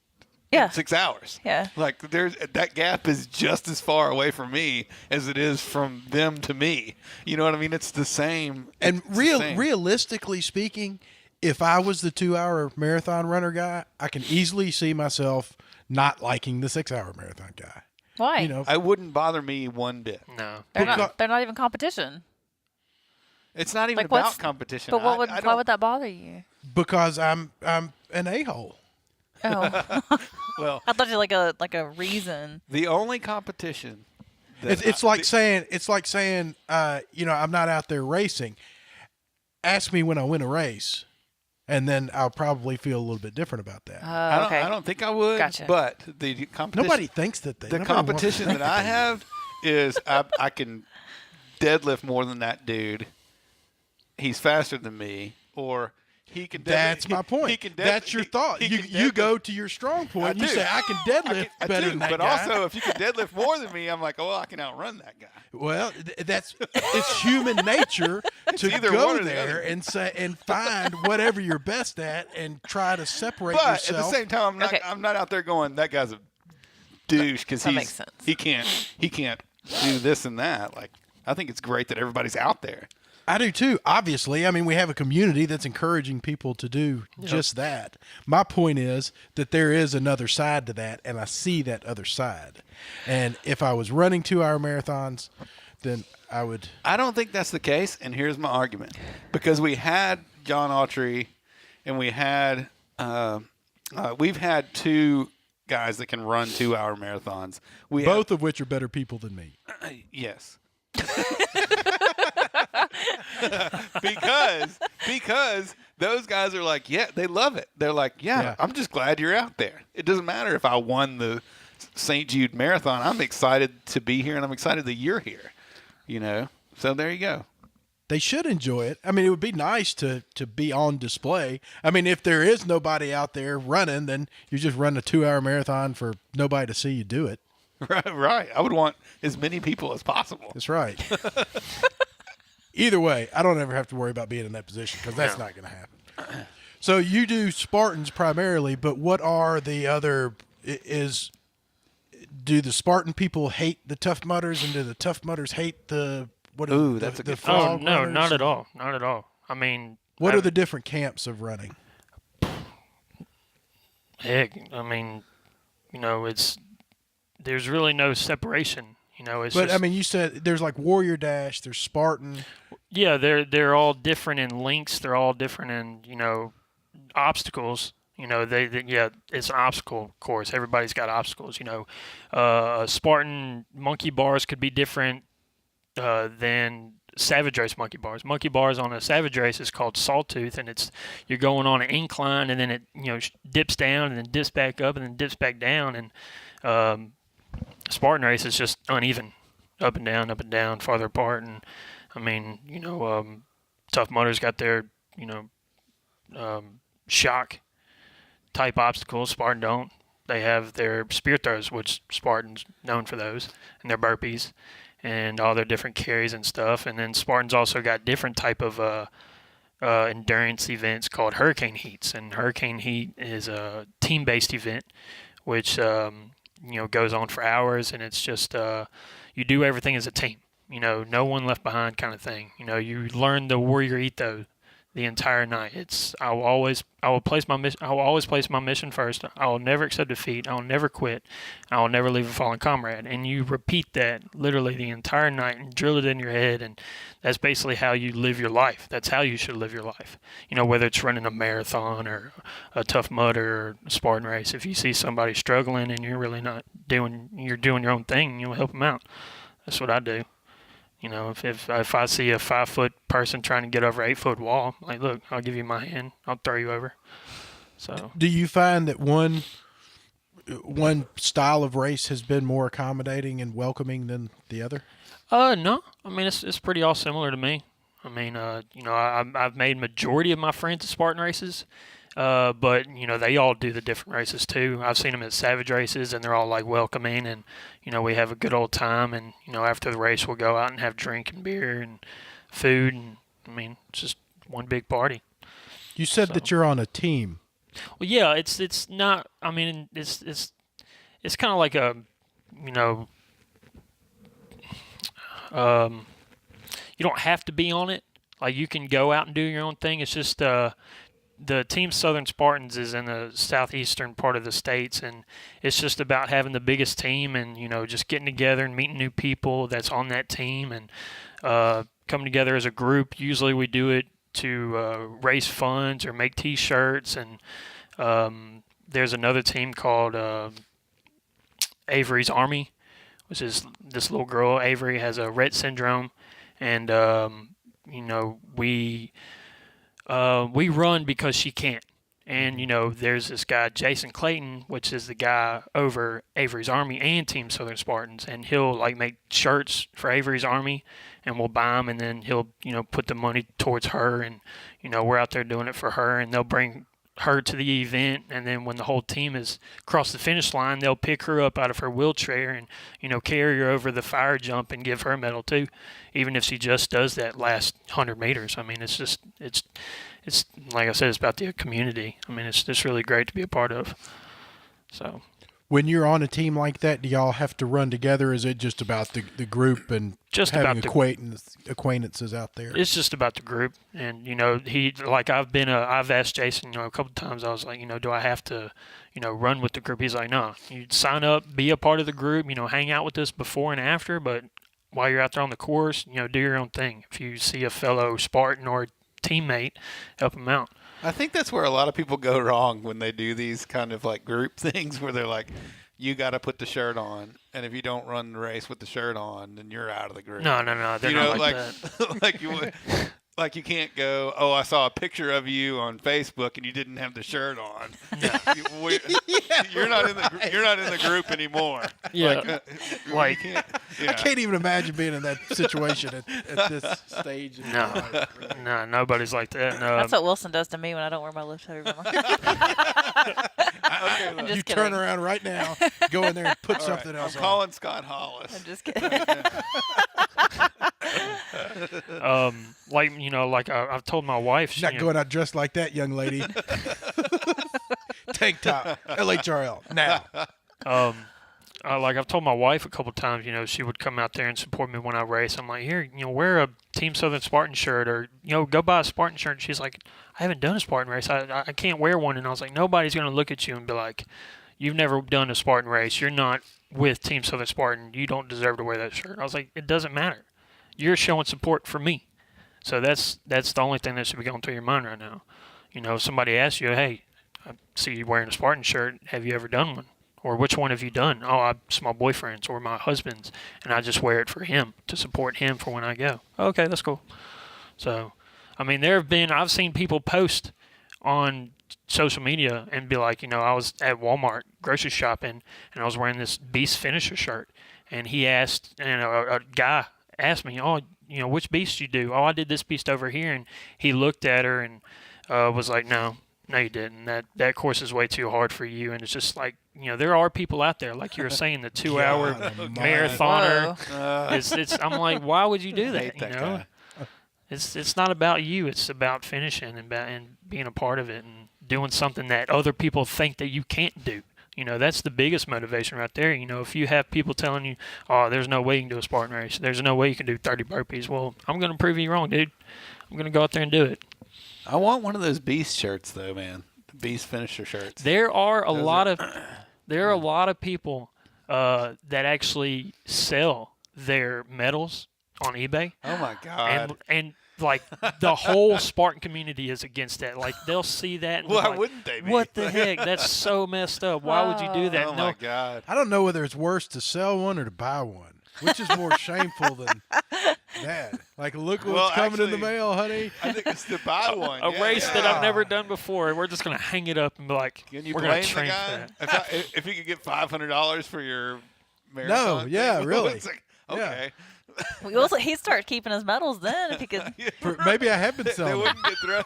Yeah. 6 hours. Yeah. Like that gap is just as far away from me as it is from them to me. You know what I mean? It's the same. And It's the same. realistically speaking, if I was the 2-hour marathon runner guy, I can easily see myself not liking the 6-hour marathon guy. Why? It wouldn't bother me one bit. No. they're because- not even competition. It's not even What's- about competition. But I why don't- would that bother you? Because I'm an a-hole. Oh, Well, I thought you like a reason. the only competition. that It's like saying I'm not out there racing. Ask me when I win a race, and then I'll probably feel a little bit different about that. Okay. I don't think I would. Gotcha. But the competition. Nobody thinks that The nobody wants to competition think that I they have is I can deadlift more than that dude. He's faster than me, or That's my point. That's your thought. You go to your strong point. And you say, I can deadlift better than that but guy. also, if you can deadlift more than me, I'm like, oh, I can outrun that guy. Well, it's human nature to go there and say and find whatever you're best at and try to separate yourself. But at the same time, I'm not out there going, that guy's a douche because he can't do this and that. Like, I think it's great that everybody's out there. I do too, obviously. I mean, we have a community that's encouraging people to do just that. My point is that there is another side to that, and I see that other side. And if I was running 2-hour marathons, then I would. I don't think that's the case, and here's my argument. Because we had John Autry, and we've had 2 guys that can run 2-hour marathons. Both of which are better people than me. Yes. because those guys are like, yeah, they love it. They're like, yeah, I'm just glad you're out there. It doesn't matter if I won the St. Jude Marathon. I'm excited to be here, and I'm excited that you're here. You know, so there you go. They should enjoy it. I mean, it would be nice to be on display. I mean, if there is nobody out there running, then you just run a 2-hour marathon for nobody to see you do it. Right. I would want as many people as possible. That's right. Either way, I don't ever have to worry about being in that position because that's not going to happen. So you do Spartans primarily, but what are the other do the Spartan people hate the Tough Mudders, and do the Tough Mudders hate the that's a good frog no, runners? not at all. Not at all. I mean, what are the different camps of running? Heck, I mean, you know, there's really no separation. You know, I mean, you said there's like Warrior Dash, there's Spartan. Yeah, they're all different in lengths. They're all different in, you know, obstacles. You know, it's an obstacle course. Everybody's got obstacles. You know, Spartan monkey bars could be different than Savage Race monkey bars. Monkey bars on a Savage Race is called Sawtooth, and you're going on an incline, and then it dips down, and then dips back up, and then dips back down, and Spartan Race is just uneven, up and down, farther apart. And I mean, you know, Tough Mudders got their, you know, shock type obstacles. Spartan don't. They have their spear throws, which Spartan's known for those, and their burpees, and all their different carries and stuff. And then Spartan's also got different type of endurance events called Hurricane Heats, and Hurricane Heat is a team-based event, which you know, goes on for hours, and it's just you do everything as a team. You know, no one left behind kind of thing. You know, you learn the warrior ethos the entire night. I will always place my mission first. I will never accept defeat. I will never quit. I will never leave a fallen comrade. And you repeat that literally the entire night and drill it in your head, and that's basically how you live your life. That's how you should live your life. You know, whether it's running a marathon or a Tough Mudder or a Spartan race, if you see somebody struggling and you're really not doing your own thing, you'll help them out. That's what I do. You know, if I see a 5-foot person trying to get over an 8-foot wall, I'm like, look, I'll give you my hand. I'll throw you over. So, do you find that one style of race has been more accommodating and welcoming than the other? No. I mean, it's pretty all similar to me. I mean, you know, I've made majority of my friends at Spartan races, but you know, they all do the different races too. I've seen them at Savage Races, and they're all like welcoming, and you know, we have a good old time. And you know, after the race, we'll go out and have drink and beer and food, and I mean, it's just one big party. You said that you're on a team. Well, yeah, it's not. I mean, it's kind of like a, you know, you don't have to be on it. Like, you can go out and do your own thing. It's just the team Southern Spartans is in the southeastern part of the states, and it's just about having the biggest team and, you know, just getting together and meeting new people that's on that team and coming together as a group. Usually we do it to raise funds or make T-shirts, and there's another team called Avery's Army, which is this little girl. Avery has a Rett syndrome, and you know, we run because she can't, And, there's this guy, Jason Clayton, which is the guy over Avery's Army and Team Southern Spartans. And he'll, make shirts for Avery's Army, and we'll buy them, and then he'll, put the money towards her. And, we're out there doing it for her, and they'll bring her to the event. And then when the whole team is across the finish line, they'll pick her up out of her wheelchair and, carry her over the fire jump and give her a medal too, even if she just does that last 100 meters. I mean, it's like I said, it's about the community. I mean, it's just really great to be a part of. So, when you're on a team like that, do y'all have to run together? Is it just about the group and just having about acquaintances out there? It's just about the group. And, I've asked Jason, a couple of times, I was like, do I have to, run with the group? He's like, no, you sign up, be a part of the group, hang out with us before and after, but while you're out there on the course, do your own thing. If you see a fellow Spartan or teammate, help them out. I think that's where a lot of people go wrong when they do these kind of group things where they're like, you got to put the shirt on, and if you don't run the race with the shirt on, then you're out of the group. No, they're not like that. Like you can't go, oh, I saw a picture of you on Facebook and you didn't have the shirt on. You're not in the group anymore. Yeah, you can't, I can't even imagine being in that situation at this stage. No, nobody's like that. No, That's what Wilson does to me when I don't wear my lift heavy run. You turn around right now, go in there and put something else I'm on. calling Scott Hollis. I'm just kidding. I've told my wife, She's not going out dressed like that, young lady. Tank top, LHRL now. I've told my wife a couple times, she would come out there and support me when I race. I'm like, here, wear a Team Southern Spartan shirt, or go buy a Spartan shirt. And she's like, I haven't done a Spartan race. I can't wear one. And I was like, nobody's going to look at you and be like, you've never done a Spartan race. You're not with Team Southern Spartan. You don't deserve to wear that shirt. I was like, it doesn't matter. You're showing support for me. So that's the only thing that should be going through your mind right now. If somebody asks you, hey, I see you wearing a Spartan shirt. Have you ever done one? Or which one have you done? Oh, it's my boyfriend's or my husband's, and I just wear it for him, to support him for when I go. Okay, that's cool. So, I mean, I've seen people post on social media and be like, I was at Walmart grocery shopping, and I was wearing this Beast Finisher shirt, and he asked, a guy asked me, which beast you do? Oh, I did this beast over here, and he looked at her and was like, no, you didn't. That course is way too hard for you. And it's just like, there are people out there, like you were saying, the 2-hour marathoner. I'm like, why would you do that? Guy. It's not about you. It's about finishing and being a part of it and doing something that other people think that you can't do. That's the biggest motivation right there. If you have people telling you, oh, there's no way you can do a Spartan race. There's no way you can do 30 burpees. Well, I'm going to prove you wrong, dude. I'm going to go out there and do it. I want one of those Beast shirts, though, man. The Beast Finisher shirts. There are a lot of people that actually sell their medals on eBay. Oh my God! And the whole Spartan community is against that. Like they'll see that. And why wouldn't they be? What the heck? That's so messed up. Why would you do that? Oh my God! I don't know whether it's worse to sell one or to buy one. Which is more shameful than that? Like, look what's coming in the mail, honey. I think it's to buy one. A race that I've never done before. We're just going to hang it up and be like, can you we're blame going to train the guy? for that. If you could get $500 for your marathon really. It's like, okay. He started keeping his medals then. If he could, maybe I have been selling. They wouldn't get through.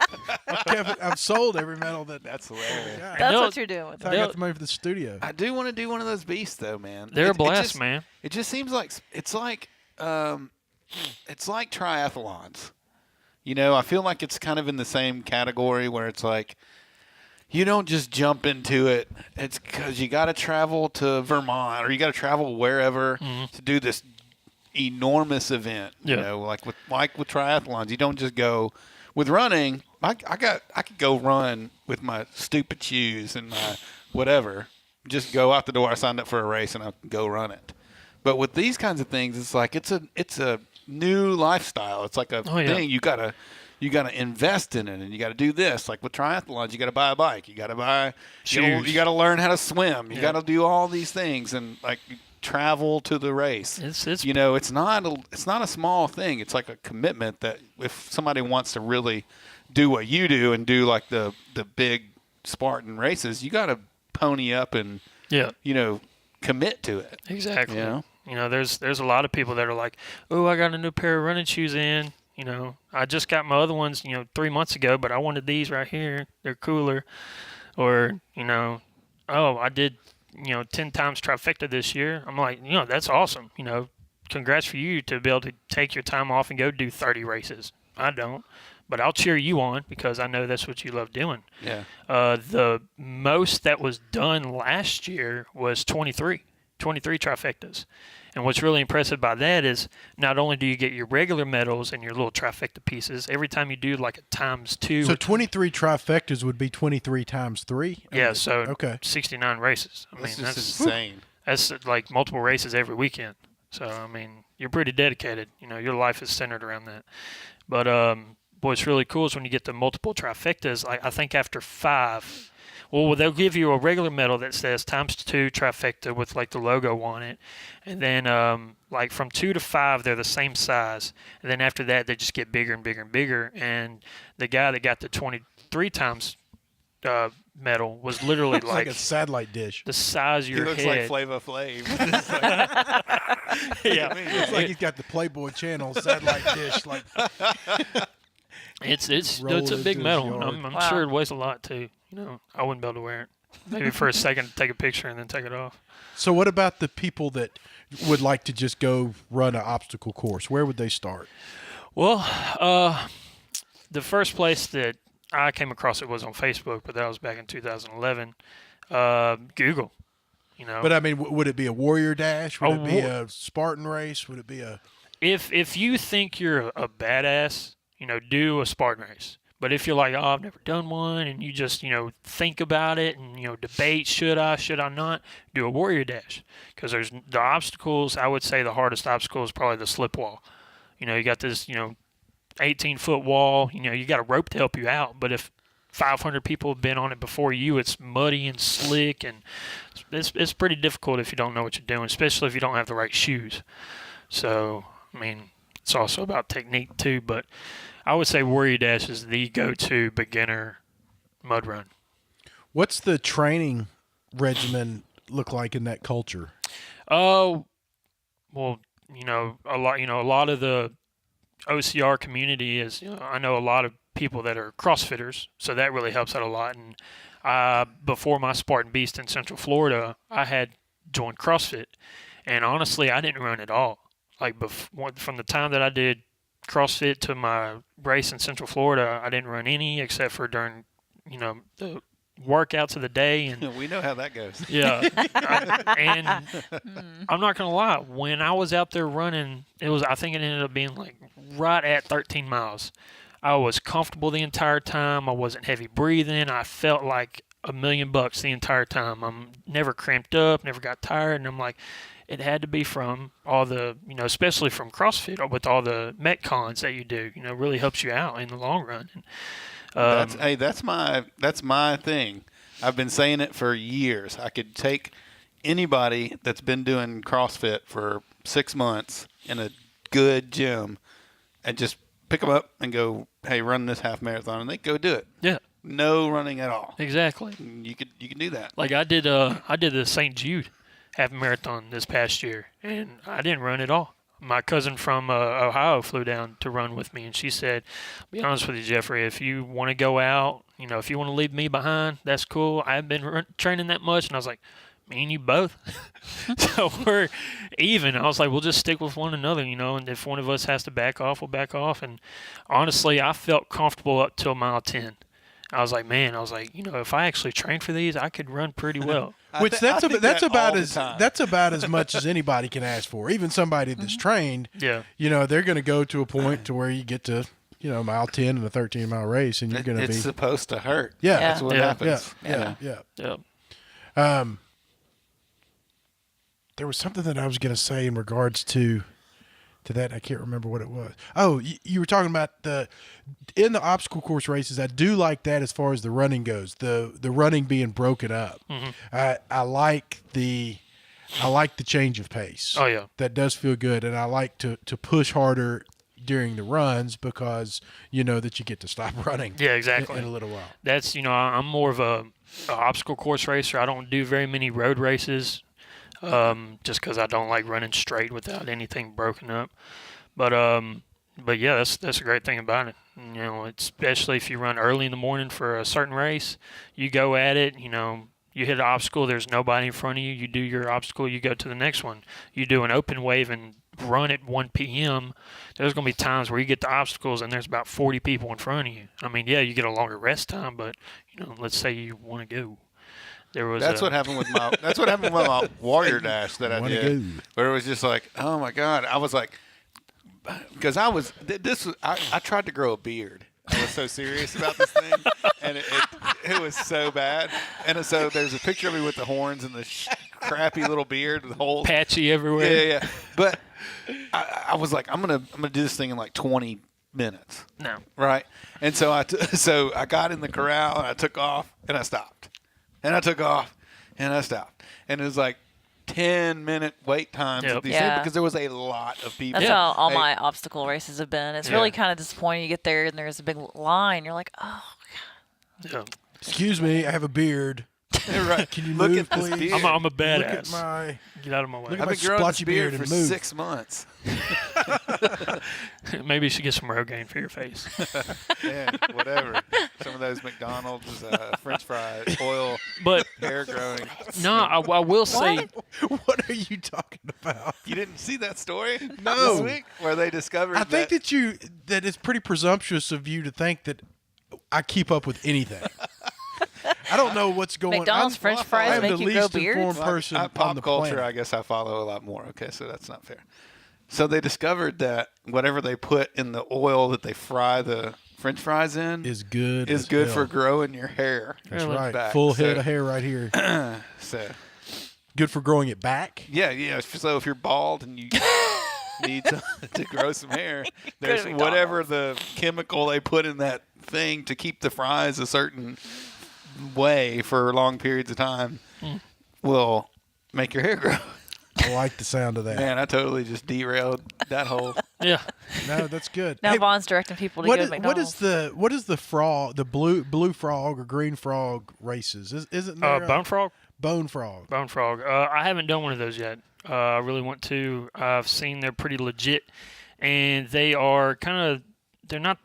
I've sold every medal That's hilarious. that's what you're doing. I got the money for the studio. I do want to do one of those beasts, though, man. They're a blast, man. It just seems like it's like triathlons. I feel like it's kind of in the same category where it's like you don't just jump into it. It's because you got to travel to Vermont or you got to travel wherever to do this enormous event. Like with triathlons, you don't just go with running. I could go run with my stupid shoes and my whatever. Just go out the door. I signed up for a race and I'll go run it. But with these kinds of things, it's like it's a new lifestyle. It's like a thing you gotta invest in it, and you gotta do this. Like with triathlons, you gotta buy a bike, you gotta buy shoes, you gotta learn how to swim, you gotta do all these things, and like travel to the race. It's not a small thing. It's like a commitment that if somebody wants to really do what you do and do like the big Spartan Races, you got to pony up and, commit to it. Exactly. You know? There's a lot of people that are like, oh, I got a new pair of running shoes in. I just got my other ones, 3 months ago, but I wanted these right here. They're cooler. Or, oh, I did, 10 times trifecta this year. I'm like, that's awesome. Congrats for you to be able to take your time off and go do 30 races. I don't. But I'll cheer you on because I know that's what you love doing. Yeah. The most that was done last year was 23 trifectas. And what's really impressive by that is not only do you get your regular medals and your little trifecta pieces, every time you do like a ×2. So 23 trifectas would be 23 times 3? Yeah, so okay. 69 races. That's insane. That's like multiple races every weekend. So, you're pretty dedicated. Your life is centered around that. But what's really cool is when you get the multiple trifectas, I think after 5, well, they'll give you a regular medal that says ×2 trifecta with like the logo on it. And then like from 2 to 5, they're the same size. And then after that, they just get bigger and bigger and bigger. And the guy that got the 23 times medal was literally like a satellite dish. The size of your head. He looks like Flava Flav. Yeah. It's like he's got the Playboy Channel satellite dish. Like It's a big medal. I'm sure it weighs a lot too. I wouldn't be able to wear it. Maybe for a second to take a picture and then take it off. So what about the people that would like to just go run an obstacle course? Where would they start? Well, the first place that I came across it was on Facebook, but that was back in 2011. Google, But would it be a warrior dash? Would it be a Spartan race? Would it be a? If you think you're a badass, do a Spartan race. But if you're like, oh, I've never done one, and you just, think about it and, debate, should I not, do a warrior dash. Because there's the obstacles, I would say the hardest obstacle is probably the slip wall. You got this, 18-foot wall, you got a rope to help you out. But if 500 people have been on it before you, it's muddy and slick, and it's pretty difficult if you don't know what you're doing, especially if you don't have the right shoes. So, it's also about technique too, but I would say Warrior Dash is the go-to beginner mud run. What's the training regimen look like in that culture? Oh, well, a lot of the OCR community is, I know a lot of people that are CrossFitters, so that really helps out a lot. And before my Spartan Beast in Central Florida, I had joined CrossFit, and honestly, I didn't run at all. Like from the time that I did CrossFit to my race in Central Florida, I didn't run any except for during, the workouts of the day. And we know how that goes. Yeah. And I'm not going to lie. When I was out there running, I think it ended up being like right at 13 miles. I was comfortable the entire time. I wasn't heavy breathing. I felt like $1,000,000 the entire time. I'm never cramped up, never got tired. And I'm like, it had to be from all the, especially from CrossFit with all the Metcons that you do, really helps you out in the long run. And, that's my thing. I've been saying it for years. I could take anybody that's been doing CrossFit for 6 months in a good gym and just pick them up and go, hey, run this half marathon, and they go do it. Yeah. No running at all. Exactly. You can do that. Like I did the St. Jude half marathon this past year, and I didn't run at all. My cousin from Ohio flew down to run with me, and she said, be honest with you, Jeffrey, if you want to go out, if you want to leave me behind, that's cool. I haven't been training that much. And I was like, me and you both. So we're even. I was like, we'll just stick with one another, and if one of us has to back off, we'll back off. And honestly, I felt comfortable up till mile 10. I was like, if I actually trained for these, I could run pretty well. Which that's about as much as anybody can ask for. Even somebody that's trained, yeah. They're going to go to a point to where you get to, mile 10 in a 13-mile race, and you're going to be. It's supposed to hurt. Yeah, That's what happens. Yeah. There was something that I was going to say in regards to that. I can't remember what it was. Oh, you were talking about in the obstacle course races. I do like that as far as the running goes. The running being broken up. Mm-hmm. I like the change of pace. Oh yeah, that does feel good, and I like to push harder. during the runs because you know that you get to stop running. Yeah, exactly. In a little while. That's, I'm more of a obstacle course racer. I don't do very many road races, just because I don't like running straight without anything broken up. But yeah, that's a great thing about it. Especially if you run early in the morning for a certain race, you go at it. You hit an obstacle, there's nobody in front of you. You do your obstacle, you go to the next one. You do an open wave and run at 1 p.m. There's going to be times where you get the obstacles and there's about 40 people in front of you. I mean, yeah, you get a longer rest time, but let's say you want to go. That's what happened with my Warrior Dash that I did, where it was just like, oh my God, I was like, because I tried to grow a beard. I was so serious about this thing, and it was so bad. And so there's a picture of me with the horns and the crappy little beard, the whole patchy everywhere. Yeah. But I was like, I'm gonna do this thing in like 20 minutes. No. Right. And so I got in the corral and I took off and I stopped, and I took off and I stopped, and it was like 10-minute wait times at these things because there was a lot of people. That's how all my obstacle races have been. It's really kind of disappointing. You get there and there's a big line. You're like, oh, God. Yeah. Excuse me, I have a beard. Right. Can you look move, at this please? beard? I'm a badass. Look at my... Get out of my way. Look at I've my been growing this splotchy beard beard for and move. 6 months. Maybe you should get some Rogaine for your face. Yeah, whatever. Some of those McDonald's French fries, oil, But hair growing. no, I will say, What are you talking about? You didn't see that story? No. This week where they discovered I think that it's pretty presumptuous of you to think that I keep up with anything. I don't know what's going on. McDonald's French fries I'm make the you grow least beards? informed person pop on the culture, planet. I guess I follow a lot more. Okay, so that's not fair. So they discovered that whatever they put in the oil that they fry the French fries in Is good. is as good hell. for growing your hair. That's Really? right. Back. Full So- head of hair right here. So Good for growing it back. yeah. So if you're bald and you need to grow some hair, there's to whatever the chemical they put in that thing to keep the fries a certain way for long periods of time will make your hair grow. I like the sound of that. Man, I totally just derailed that whole. yeah. No, that's good. Now Hey, Vaughn's directing people to go to McDonald's. what is the frog, the blue frog or green frog races? Isn't there BoneFrog? BoneFrog? BoneFrog. I haven't done one of those yet. I really want to. I've seen they're pretty legit, and they are they're not,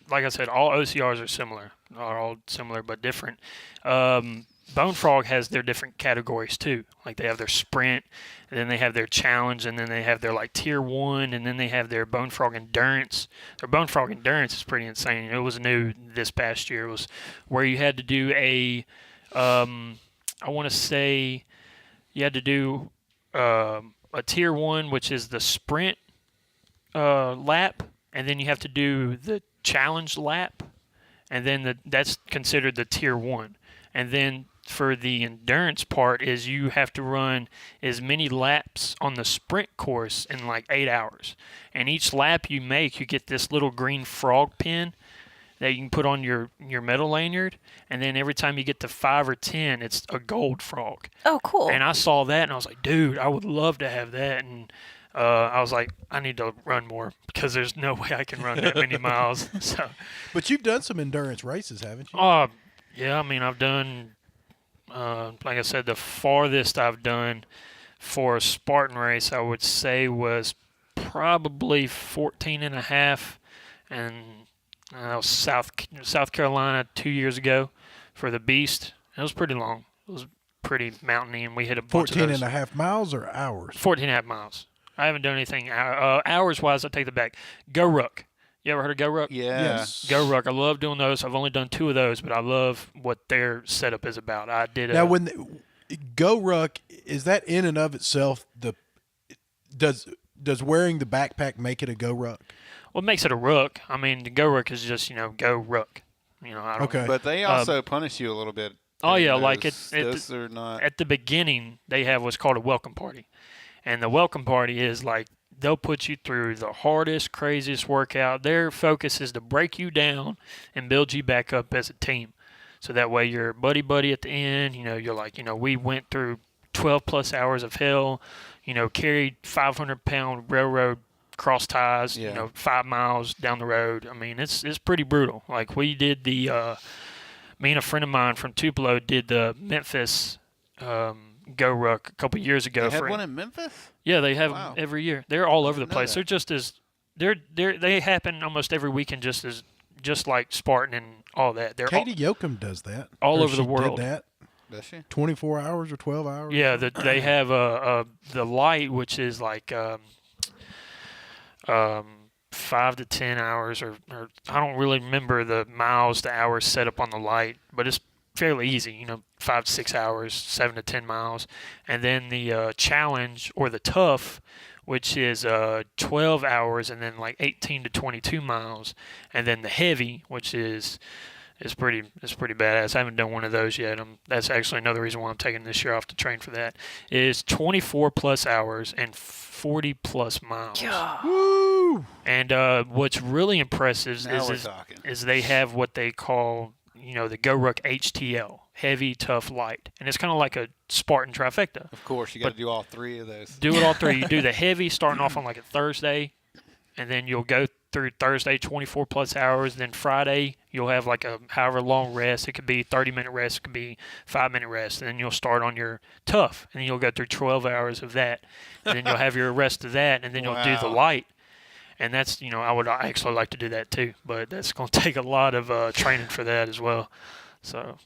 like I said, all OCRs are similar. Are all similar but different. BoneFrog has their different categories too. Like they have their sprint, and then they have their challenge, and then they have their like tier 1, and then they have their BoneFrog endurance. Their BoneFrog endurance is pretty insane. It was new this past year. It was where you had to do I want to say you had to do a tier 1, which is the sprint lap, and then you have to do the challenge lap, and then that's considered the tier 1. And then for the endurance part is you have to run as many laps on the sprint course in like 8 hours. And each lap you make, you get this little green frog pin that you can put on your medal lanyard. And then every time you get to 5 or 10, it's a gold frog. Oh, cool. And I saw that and I was like, dude, I would love to have that. And I was like, I need to run more because there's no way I can run that many miles. So, But you've done some endurance races, haven't you? yeah, I mean, I've done, like I said, the farthest I've done for a Spartan race, I would say was probably 14 and a half. And that was South Carolina 2 years ago for the Beast. It was pretty long. It was pretty mountainy, and we hit a bunch 14 of those. and a half miles or hours? 14 and a half miles. I haven't done anything hours-wise. I take that back. Goruck. You ever heard of Goruck? Yeah. Yes. Goruck. I love doing those. I've only done 2 of those, but I love what their setup is about. I did Now, when Goruck, is that in and of itself does wearing the backpack make it a Goruck? what makes it a ruck. I mean, the Goruck is just go ruck. I don't. Okay. But they also punish you a little bit. Oh yeah, Those- like those are not. at the beginning they have what's called a welcome party, and the welcome party is like they'll put you through the hardest, craziest workout. Their focus is to break you down and build you back up as a team. So that way you're buddy at the end. You're like, we went through 12 plus hours of hell, carried 500-pound railroad cross ties, Yeah. 5 miles down the road. I mean, it's pretty brutal. Like we did me and a friend of mine from Tupelo did the Memphis Goruck a couple years ago. They had one in Memphis? Yeah, they have Wow. them every year. They're all over the didn't know place. that. They're just as they happen almost every weekend, just like Spartan and all that. They're Katie Yoakum does that. all Or over the she world. Did that Does she? 24 hours or 12 hours. Yeah, they have the light, which is like 5 to 10 hours, or I don't really remember the miles to hours set up on the light, but it's fairly easy. 5 to 6 hours, 7 to 10 miles, and then the challenge or the tough, which is 12 hours and then like 18 to 22 miles, and then the heavy, which is pretty badass. I haven't done one of those yet. That's actually another reason why I'm taking this year off to train for that. Is 24 plus hours and 40 plus miles. Woo! And what's really impressive Now we're talking. is they have what they call the Goruck HTL, heavy, tough, light, and it's kind of like a Spartan trifecta. Of course, you got to do all three of those. Do it all three. You do the heavy starting off on like a Thursday, and then you'll go through Thursday 24 plus hours. Then Friday you'll have like a however long rest. It could be 30-minute rest. It could be 5-minute rest. And then you'll start on your tough, and then you'll go through 12 hours of that. And then you'll have your rest of that, and then you'll do the Wow. light. And that's I would actually like to do that too, but that's going to take a lot of training for that as well. So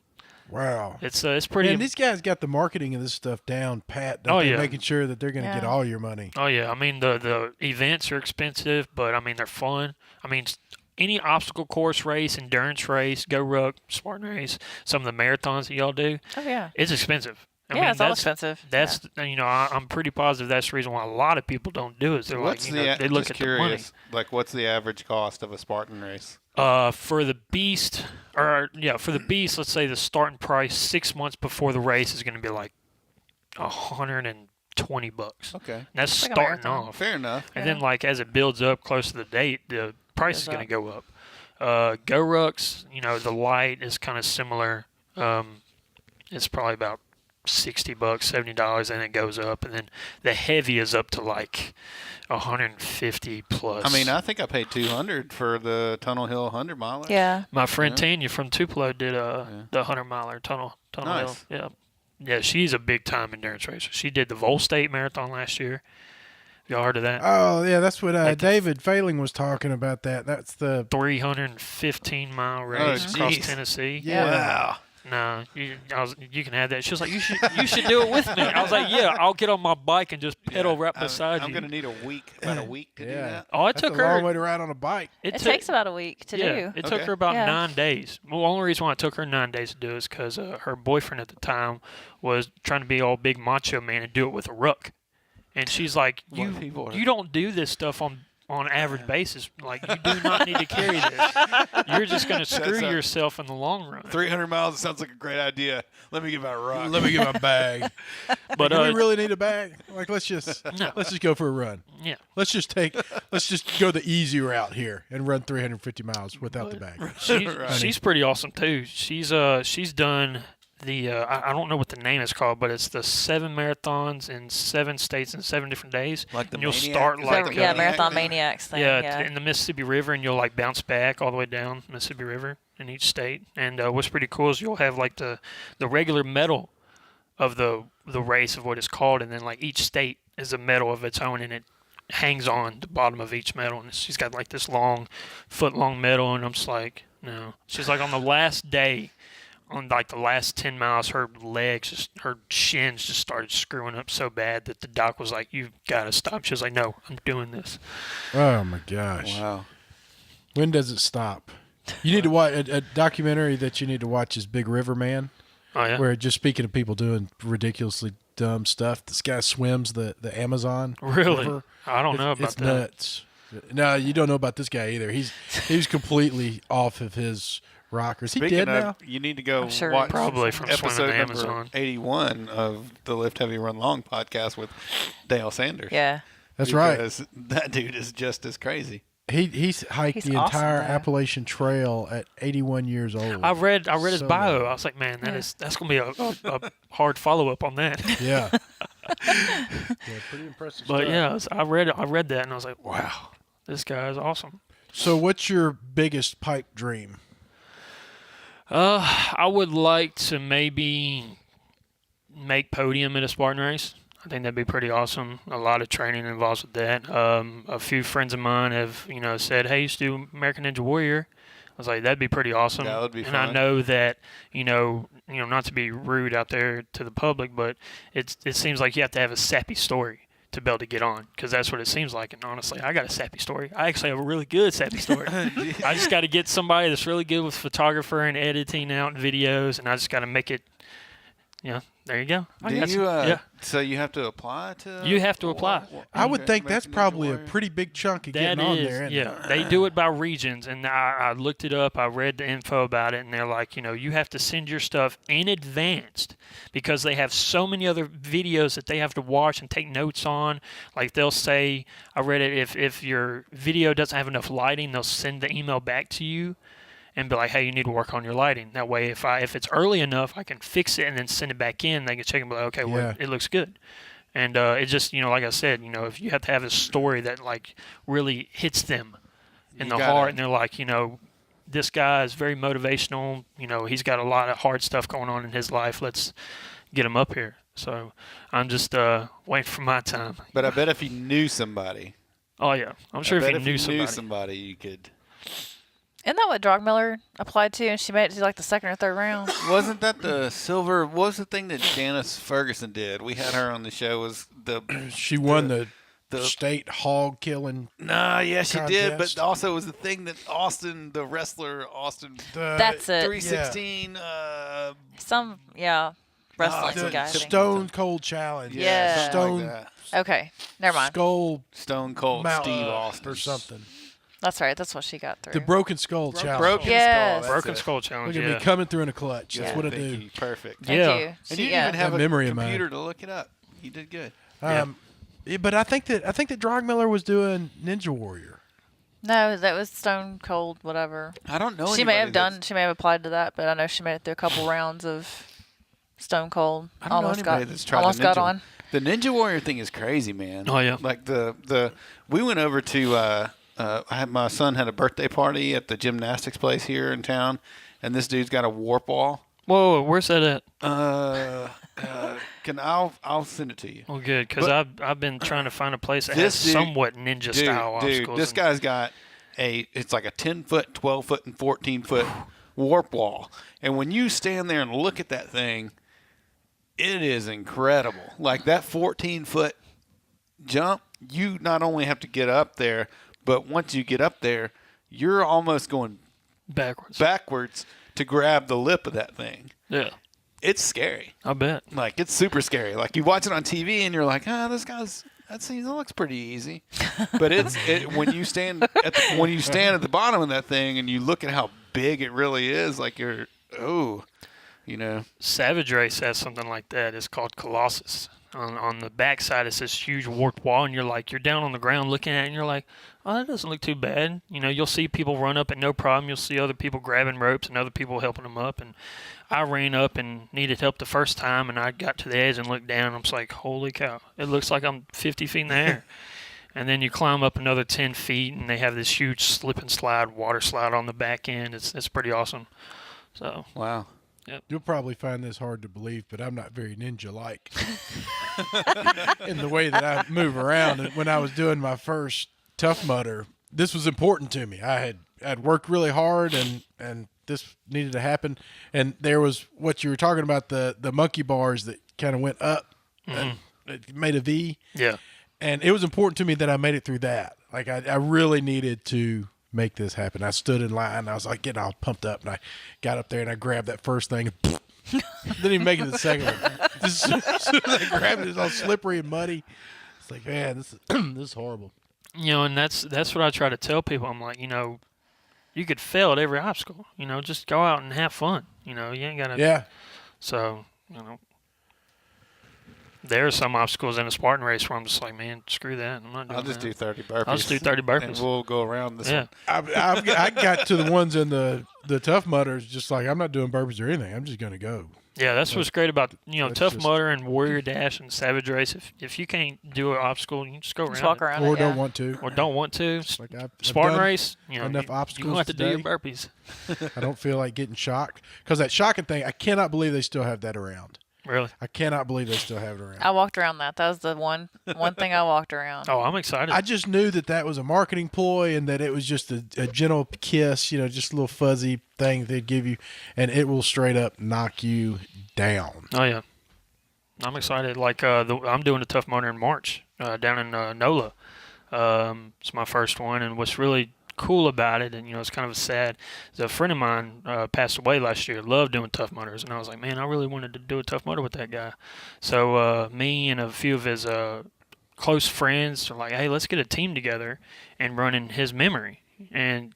Wow. it's pretty. And these guys got the marketing of this stuff down pat. Don't Oh, they? yeah. Making sure that they're going to get Yeah. all your money. Oh yeah, I mean the events are expensive, but I mean they're fun. I mean any obstacle course race, endurance race, Goruck, Spartan race, some of the marathons that y'all do, Oh yeah. it's expensive. I Yeah, mean, it's all expensive. That's I'm pretty positive that's the reason why a lot of people don't do it. Is they're What's like they look just at curious, the money. like what's the average cost of a Spartan race? For the beast, let's say the starting price 6 months before the race is going to be like $120. Okay, And that's Like a starting marathon. off. fair enough. And then, like, as it builds up close to the date, the price is Goes going to go up. Gorucks, the light is kind of similar. It's probably about $60, $70, and it goes up. And then the heavy is up to like 150 plus. I mean, I think I paid $200 for the Tunnel Hill 100 miler. Yeah. my friend Yeah. Tanya from Tupelo did the 100 miler tunnel Nice. hill. Yeah, she's a big time endurance racer. She did the Vol State Marathon last year. Y'all heard of that? Oh, yeah. That's what Like the- David Failing was talking about that. That's the 315-mile race across geez. Tennessee. Yeah. Wow. No, you can have that. She was like, you should do it with me. I was like, yeah, I'll get on my bike and just pedal right beside I'm you. going to need about a week to do Yeah. that. Oh, it That's took a long her. way to ride on a bike. It takes about a week to do. It took Okay. her about Yeah. 9 days. Well, the only reason why it took her 9 days to do it is because her boyfriend at the time was trying to be all big macho man and do it with a ruck. And she's like, What people are- you don't do this stuff on average basis. Like, you do not need to carry this. You're just going to screw That's a- yourself in the long run. 300 miles, it sounds like a great idea. Let me get my rock. Let me get my bag. But Do we really need a bag? Like, let's just No. go for a run. yeah. Let's just go the easy route here and run 350 miles without the bag. She's pretty awesome too. She's done the I don't know what the name is called, but it's the 7 marathons in 7 states in 7 different days. Like the and you'll Maniac? start Is like that the Yeah, Maniac Marathon thing? Maniacs thing. yeah, in the Mississippi River, and you'll like bounce back all the way down Mississippi River in each state. And what's pretty cool is you'll have like the regular medal of the race of what it's called, and then like each state is a medal of its own, and it hangs on the bottom of each medal. And she's got like this foot-long medal, and I'm just like, no. She's like on the last day, on like the last 10 miles, her shins just started screwing up so bad that the doc was like, "You've got to stop." She was like, "No, I'm doing this." Oh, my gosh. Wow. When does it stop? You need to watch a documentary that you need to watch is Big River Man, Oh yeah, where just speaking of people doing ridiculously dumb stuff, this guy swims the Amazon really? River. I don't know about It's that. nuts. No, you don't know about this guy either. He was completely off of his rockers. He Speaking dead of, now? you need to go I'm sure. watch Probably from swimming episode the number Amazon. 81 of the Lift Heavy Run Long podcast with Dale Sanders. Yeah. That's right. Because that dude is just as crazy. He's hiked He's the awesome, entire though. Appalachian Trail at 81 years old. I read his So bio. long. I was like, man, Yeah. that's gonna be a hard follow up on that. Yeah. Yeah, pretty impressive But stuff. yeah, I read that and I was like, wow, this guy is awesome. So what's your biggest pipe dream? I would like to maybe make podium at a Spartan race. I think that'd be pretty awesome. A lot of training involved with that. A few friends of mine have, said, hey, you should do American Ninja Warrior. I was like, that'd be pretty awesome. That would be and fun. I know that, not to be rude out there to the public, but it seems like you have to have a sappy story to be able to get on, because that's what it seems like. And honestly, I got a sappy story. I actually have a really good sappy story. I just got to get somebody that's really good with photographer and editing out videos, and I just got to make it. There you go. Do you? Yeah. So you have to apply to. You have to apply. I would think that's American Ninja probably a Warrior? pretty big chunk of That getting on is, there. isn't yeah. it? They do it by regions, and I looked it up. I read the info about it, and they're like, you have to send your stuff in advance because they have so many other videos that they have to watch and take notes on. Like they'll say, I read it, if your video doesn't have enough lighting, they'll send the email back to you and be like, hey, you need to work on your lighting. That way, if it's early enough, I can fix it and then send it back in. They can check and be like, okay, well, it looks good. And it just, like I said, if you have to have a story that like really hits them in the heart, and they're like, this guy is very motivational. He's got a lot of hard stuff going on in his life. Let's get him up here. So I'm just waiting for my time. But I bet if you knew somebody. Oh yeah, I'm sure if you knew knew somebody. somebody, you could. Isn't that what Drogmiller applied to, and she made it to like the second or third round? Wasn't that the silver? What was the thing that Janice Ferguson did? We had her on the show. Was the She won the state hog killing. Nah, yeah, she did. contest. But also it was the thing that Austin, the wrestler, That's it. 316. Wrestling The guy. I think. Stone Cold Challenge. Yeah. something Stone like Okay, never mind. Skull Stone Cold Mount Steve Austin or something. That's right. That's what she got through. The Broken Skull Challenge. Broken Yes. Skull. Broken that's it. Skull Challenge. Look at Yeah. me coming through in a clutch. That's Yeah. what I Thank do. you. Perfect. Thank Yeah. you. And She, you didn't yeah. even have That a memory of mine. computer to look it up. You did good. Yeah, but I think that Drogmiller was doing Ninja Warrior. No, that was Stone Cold, whatever. I don't know. She may have anybody done. She may have applied to that, but I know she made it through a couple rounds of Stone Cold. I don't know anybody that's tried almost the got Ninja. on. The Ninja Warrior thing is crazy, man. Oh, yeah. Like we went over to my son had a birthday party at the gymnastics place here in town, and this dude's got a warp wall. Whoa, where's that at? I'll send it to you. Well, good, because I've been trying to find a place that has This dude- somewhat ninja style obstacles. This guy's got it's like a 10-foot, 12-foot, and 14-foot warp wall, and when you stand there and look at that thing, it is incredible. Like that 14-foot jump, you not only have to get up there, but once you get up there, you're almost going backwards to grab the lip of that thing. Yeah, It's scary. I bet. Like it's super scary. Like you watch it on TV and you're like, that looks pretty easy. But when you stand at the bottom of that thing and you look at how big it really is, like Savage Race has something like that. It's called Colossus. On the backside, it's this huge warped wall, and you're down on the ground looking at it, and you're like, oh, that doesn't look too bad. You'll see people run up and no problem. You'll see other people grabbing ropes and other people helping them up. And I ran up and needed help the first time, and I got to the edge and looked down, and I was like, holy cow, it looks like I'm 50 feet in the air. And then you climb up another 10 feet, and they have this huge slip and slide, water slide on the back end. It's pretty awesome. So wow. You'll probably find this hard to believe, but I'm not very ninja-like in the way that I move around. And when I was doing my first Tough Mudder, this was important to me. I'd worked really hard, and this needed to happen. And there was what you were talking about, the monkey bars that kind of went up and it made a V. yeah. And it was important to me that I made it through that. Like I really needed to make this happen. I stood in line. And I was like getting all pumped up, and I got up there and I grabbed that first thing. And didn't even make it to the second one. Just as soon as I grabbed it, it was all slippery and muddy. It's like, man, this is horrible. And that's what I try to tell people. I'm like, you could fail at every obstacle. Just go out and have fun. You ain't got to. Yeah. So, there are some obstacles in a Spartan race where I'm just like, man, screw that. I'm not doing I'll just that. do 30 burpees. I'll just do 30 burpees. And we'll go around this Yeah. one. I got to the ones in the Tough Mudders, just like I'm not doing burpees or anything. I'm just gonna go. Yeah, that's what's great about that's Tough just- Mudder and Warrior Dash and Savage Race. If you can't do an obstacle, you can just go around. Just walk it. around Or it, don't yeah. want to. Or don't want to. Like I've Spartan done Race, enough you're gonna obstacles have to do your today. burpees. I don't feel like getting shocked because that shocking thing. I cannot believe they still have that around. Really? I cannot believe they still have it around. I walked around that. That was the one thing I walked around. Oh, I'm excited. I just knew that was a marketing ploy and that it was just a gentle kiss, just a little fuzzy thing they'd give you, and it will straight up knock you down. Oh yeah, I'm excited. Like I'm doing a Tough Mudder in March down in NOLA. It's my first one, and what's really cool about it, and it's kind of sad, is a friend of mine passed away last year. Loved doing Tough Mudders, and I was like, man, I really wanted to do a Tough Mudder with that guy. So me and a few of his close friends are like, hey, let's get a team together and run in his memory. And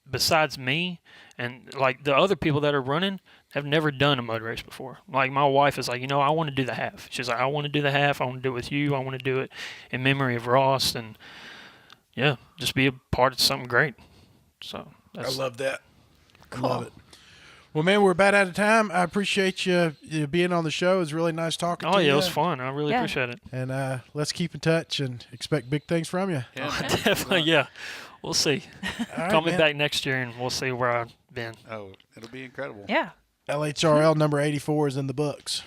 besides me and like the other people that are running have never done a mud race before. Like my wife is like, I want to do the half. She's like, I want to do the half. I want to do it with you. I want to do it in memory of Ross, and yeah, just be a part of something great. So I love that. I love it. Well, man, we're about out of time. I appreciate you being on the show. It was really nice talking to you. Oh, yeah, it was fun. I really appreciate it. And let's keep in touch and expect big things from you. Yeah, man. Definitely, yeah. We'll see. All right, Call me man. back next year, and we'll see where I've been. Oh, it'll be incredible. Yeah. LHRL number 84 is in the books.